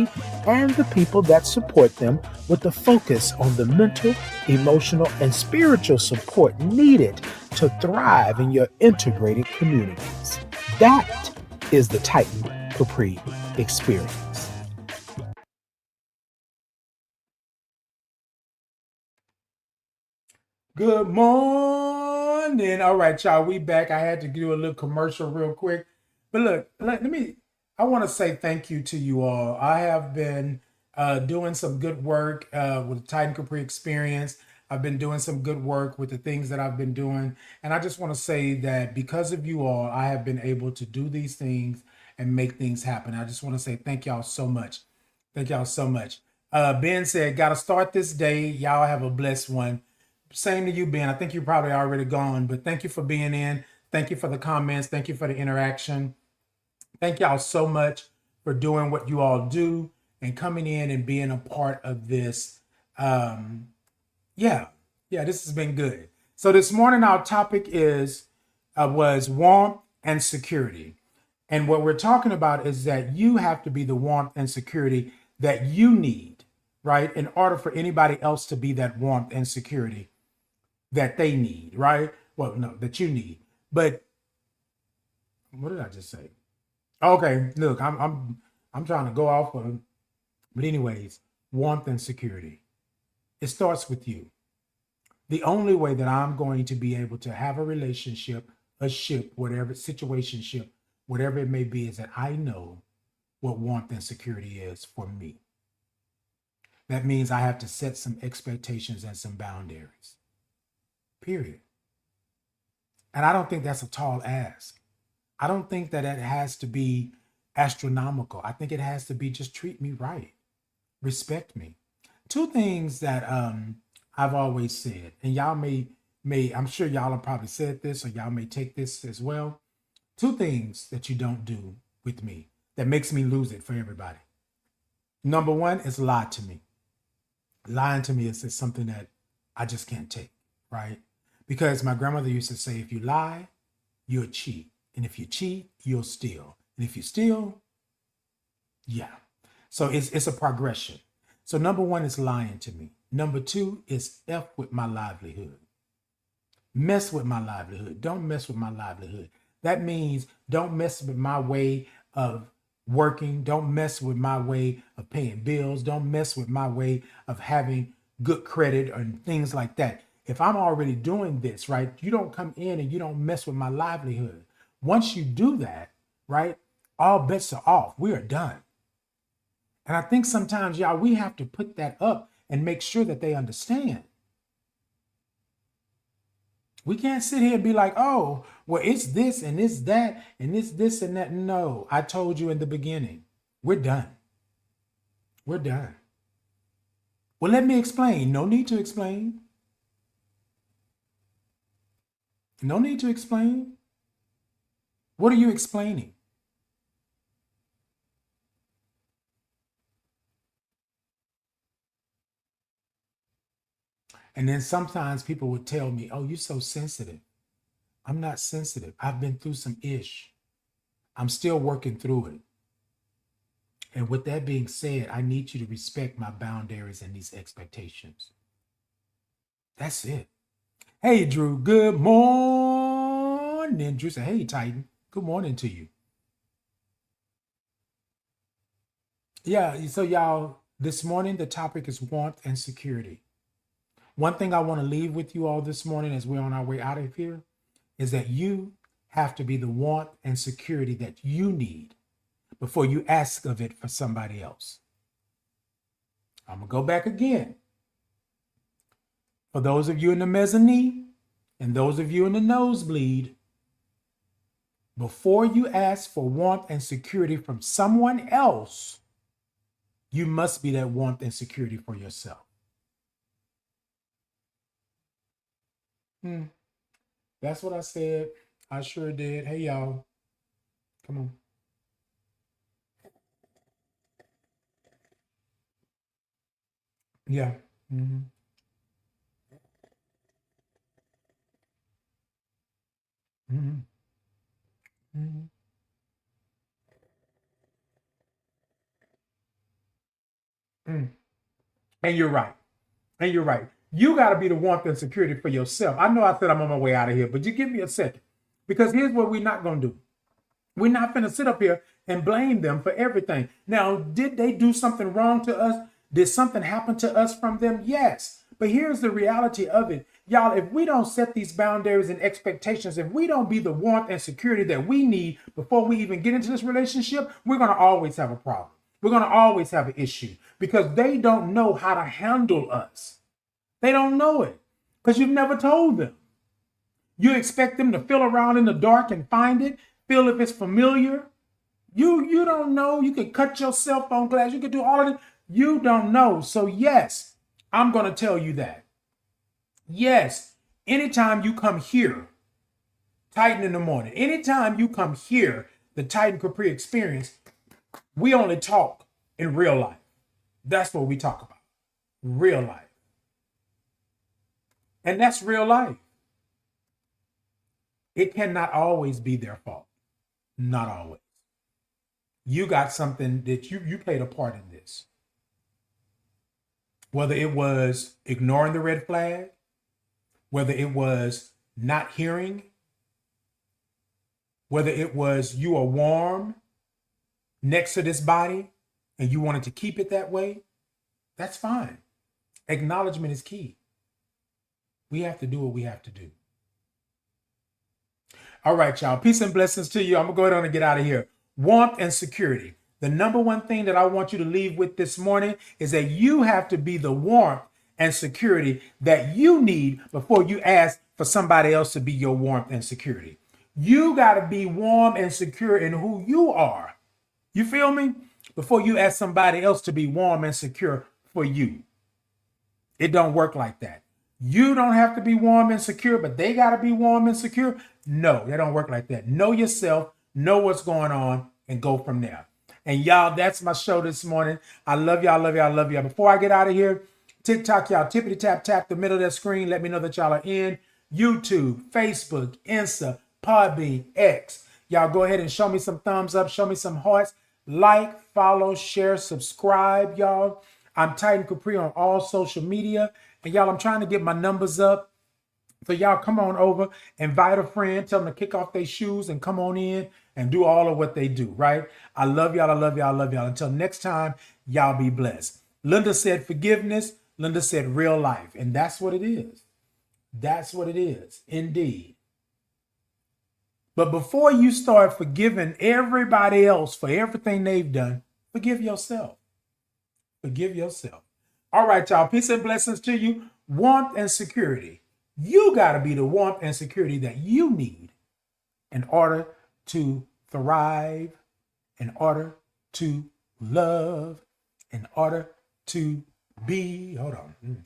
and the people that support them with a focus on the mental, emotional, and spiritual support needed to thrive in your integrated communities. That is the Titan Capri experience. Good morning. All right, y'all. We back. I had to do a little commercial real quick. But look, I want to say thank you to you all. I have been doing some good work with the Titan Capri Experience. I've been doing some good work with the things that I've been doing. And I just want to say that because of you all, I have been able to do these things and make things happen. I just want to say thank y'all so much. Thank y'all so much. Ben said, got to start this day. Y'all have a blessed one. Same to you, Ben. I think you're probably already gone, but thank you for being in. Thank you for the comments. Thank you for the interaction. Thank y'all so much for doing what you all do and coming in and being a part of this. Um, yeah, yeah, this has been good. So this morning our topic is was warmth and security. And what we're talking about is that you have to be the warmth and security that you need, right? In order for anybody else to be that warmth and security that they need, right? Well, no, that you need. But what did I just say? Okay, look, I'm trying to go off of, but anyways, warmth and security. It starts with you. The only way that I'm going to be able to have a relationship, a ship, whatever situationship, whatever it may be, is that I know what warmth and security is for me. That means I have to set some expectations and some boundaries. Period. And I don't think that's a tall ask. I don't think that it has to be astronomical. I think it has to be just treat me right, respect me. Two things that I've always said, and y'all may I'm sure y'all have probably said this, or y'all may take this as well. Two things that you don't do with me that makes me lose it for everybody. Number one is lie to me. Lying to me is something that I just can't take, right? Because my grandmother used to say, if you lie, you'll cheat. And if you cheat, you'll steal. And if you steal, yeah. So it's a progression. So number one is lying to me. Number two is F with my livelihood. Mess with my livelihood. Don't mess with my livelihood. That means don't mess with my way of working. Don't mess with my way of paying bills. Don't mess with my way of having good credit and things like that. If I'm already doing this, right, you don't come in and you don't mess with my livelihood. Once you do that, right, all bets are off. We are done. And I think sometimes, y'all, we have to put that up and make sure that they understand. We can't sit here and be like, oh, well, it's this and it's that and it's this and that. No, I told you in the beginning, we're done. We're done. Well, let me explain. No need to explain. No need to explain. What are you explaining? And then sometimes people would tell me, oh, you're so sensitive. I'm not sensitive. I've been through some ish. I'm still working through it. And with that being said, I need you to respect my boundaries and these expectations. That's it. Hey, Drew, good morning. Drew said, hey, Titan, good morning to you. Yeah, so y'all, this morning, the topic is warmth and security. One thing I want to leave with you all this morning as we're on our way out of here is that you have to be the warmth and security that you need before you ask of it for somebody else. I'm going to go back again. For those of you in the mezzanine and those of you in the nosebleed, before you ask for warmth and security from someone else, you must be that warmth and security for yourself. That's what I said. I sure did. Hey, y'all. Come on. Yeah. Mm-hmm. Mm-hmm. Mm-hmm. Mm. And you're right. And you're right. You got to be the warmth and security for yourself. I know I said I'm on my way out of here, but you give me a second. Because here's what we're not going to do. We're not going to sit up here and blame them for everything. Now, did they do something wrong to us? Did something happen to us from them? Yes. But here's the reality of it. Y'all, if we don't set these boundaries and expectations, if we don't be the warmth and security that we need before we even get into this relationship, we're going to always have a problem. We're going to always have an issue because they don't know how to handle us. They don't know it because you've never told them. You expect them to feel around in the dark and find it, feel if it's familiar. You don't know. You can cut your cell phone glass. You can do all of it. You don't know. So yes, I'm going to tell you that. Yes, anytime you come here, Titan in the morning, anytime you come here, the Titan Capri experience, we only talk in real life. That's what we talk about. Real life. And that's real life. It cannot always be their fault. Not always. You got something that you played a part in this. Whether it was ignoring the red flag, whether it was not hearing, whether it was you are warm next to this body and you wanted to keep it that way, that's fine. Acknowledgement is key. We have to do what we have to do. All right, y'all. Peace and blessings to you. I'm going to go ahead and get out of here. Warmth and security. The number one thing that I want you to leave with this morning is that you have to be the warmth and security that you need before you ask for somebody else to be your warmth and security. You got to be warm and secure in who you are. You feel me? Before you ask somebody else to be warm and secure for you. It don't work like that. You don't have to be warm and secure, but they got to be warm and secure. No, they don't work like that. Know yourself, know what's going on, and go from there. And y'all, that's my show this morning. I love y'all, love y'all, love y'all. Before I get out of here, TikTok, y'all, tippity tap, tap the middle of that screen. Let me know that y'all are in. YouTube, Facebook, Insta, Podbean, X. Y'all go ahead and show me some thumbs up, show me some hearts. Like, follow, share, subscribe, y'all. I'm Titan Capri on all social media. And y'all, I'm trying to get my numbers up. So y'all come on over, invite a friend, tell them to kick off their shoes and come on in and do all of what they do, right? I love y'all, I love y'all, I love y'all. Until next time, y'all be blessed. Linda said forgiveness. Linda said real life. And that's what it is. That's what it is, indeed. But before you start forgiving everybody else for everything they've done, forgive yourself. Forgive yourself. All right, y'all. Peace and blessings to you. Warmth and security. You got to be the warmth and security that you need in order to thrive, in order to love, in order to be. Hold on.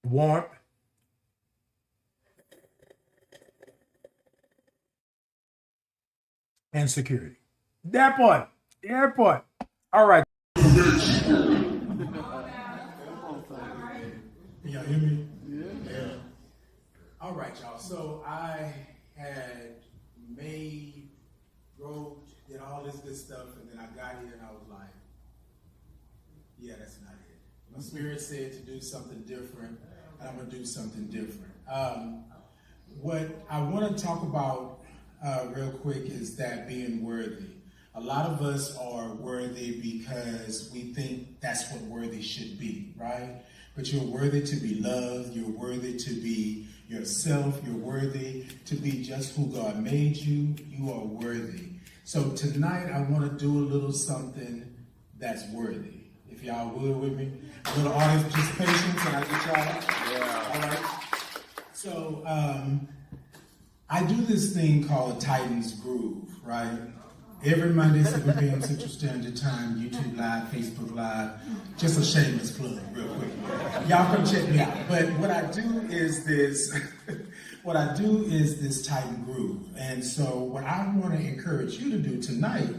warmth, and security. That part. That part. All right. Can y'all hear me? Yeah. All right, y'all. So I had did all this good stuff, and then I got here and I was like, yeah, that's not it. My spirit said to do something different, and I'm going to do something different. What I want to talk about real quick is that being worthy. A lot of us are worthy because we think that's what worthy should be, right? But you're worthy to be loved. You're worthy to be yourself. You're worthy to be just who God made you. You are worthy. So tonight I want to do a little something that's worthy. If y'all would with me. A little audience participation. Can I get y'all? Yeah. All right. So I do this thing called Titans Groove, right? Every Monday, 7 p.m. Central Standard Time, YouTube Live, Facebook Live. Just a shameless plug, real quick. Y'all come check me out. But what I do is this, Titan Groove. And so what I want to encourage you to do tonight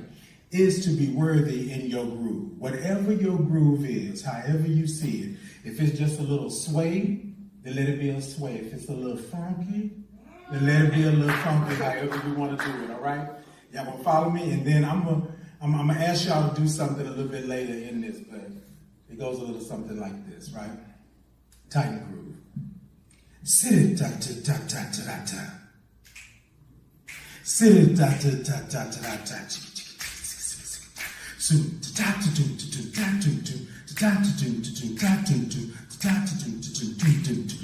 is to be worthy in your groove. Whatever your groove is, however you see it. If it's just a little sway, then let it be a sway. If it's a little funky, then let it be a little funky, however you want to do it, all right? Y'all gonna follow me, and then I'm gonna ask y'all to do something a little bit later in this, but it goes a little something like this, right? Titan groove. Sit it da da da da da da. Sit it da da da da da da. So da da do do do da do do da do do do da do do da do do do do do do.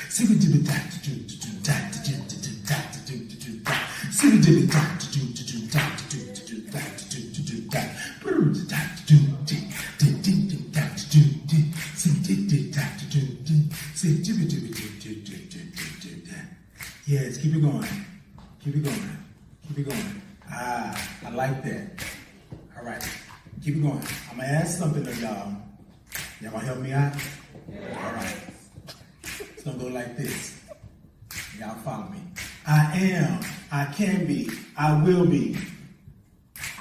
See what do da do do do da do do do da do do do da. See what do da do do do da do do do da do do do da. Boo da do do do do da do do. See do do da do do. See do do do do do do da. Yes, keep it going. Keep it going. Keep it going. Ah, I like that. All right, keep it going. I'm gonna ask something of y'all. Y'all gonna help me out? All right. It's gonna go like this. Y'all follow me. I am, I can be, I will be.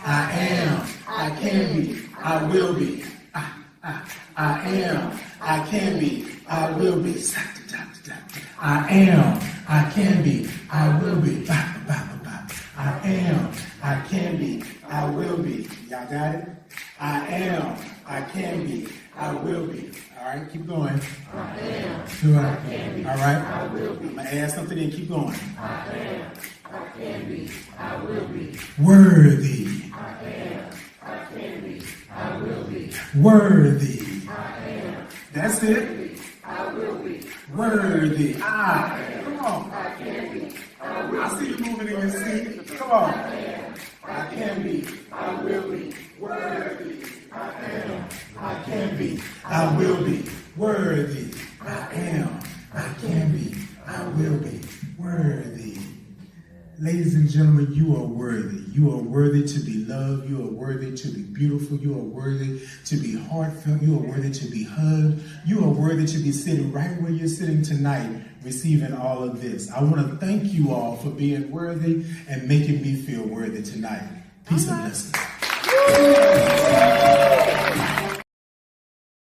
I am, I can be, I will be. I am, I can be, I will be. I am, I can be, I will be. I am, I can be, I will be. Y'all got it? I am, I can be, I will be. All right, keep going. I am, I can be, all right. I will be. I'm going to add something in. Keep going. I am, I can be, I will be. Worthy. I am, I can be, I will be. Worthy. I am, That's it. I will be. Worthy. Come on. I can be, I will I see you moving in your seat. Come on. I can be, I will be. Worthy. I am, I can be. I will be. Worthy. I am. I can be. I will be. Worthy. Ladies and gentlemen, you are worthy. You are worthy to be loved. You are worthy to be beautiful. You are worthy to be heartfelt. You are worthy to be hugged. You are worthy to be sitting right where you're sitting tonight, receiving all of this. I want to thank you all for being worthy and making me feel worthy tonight. Peace and blessings.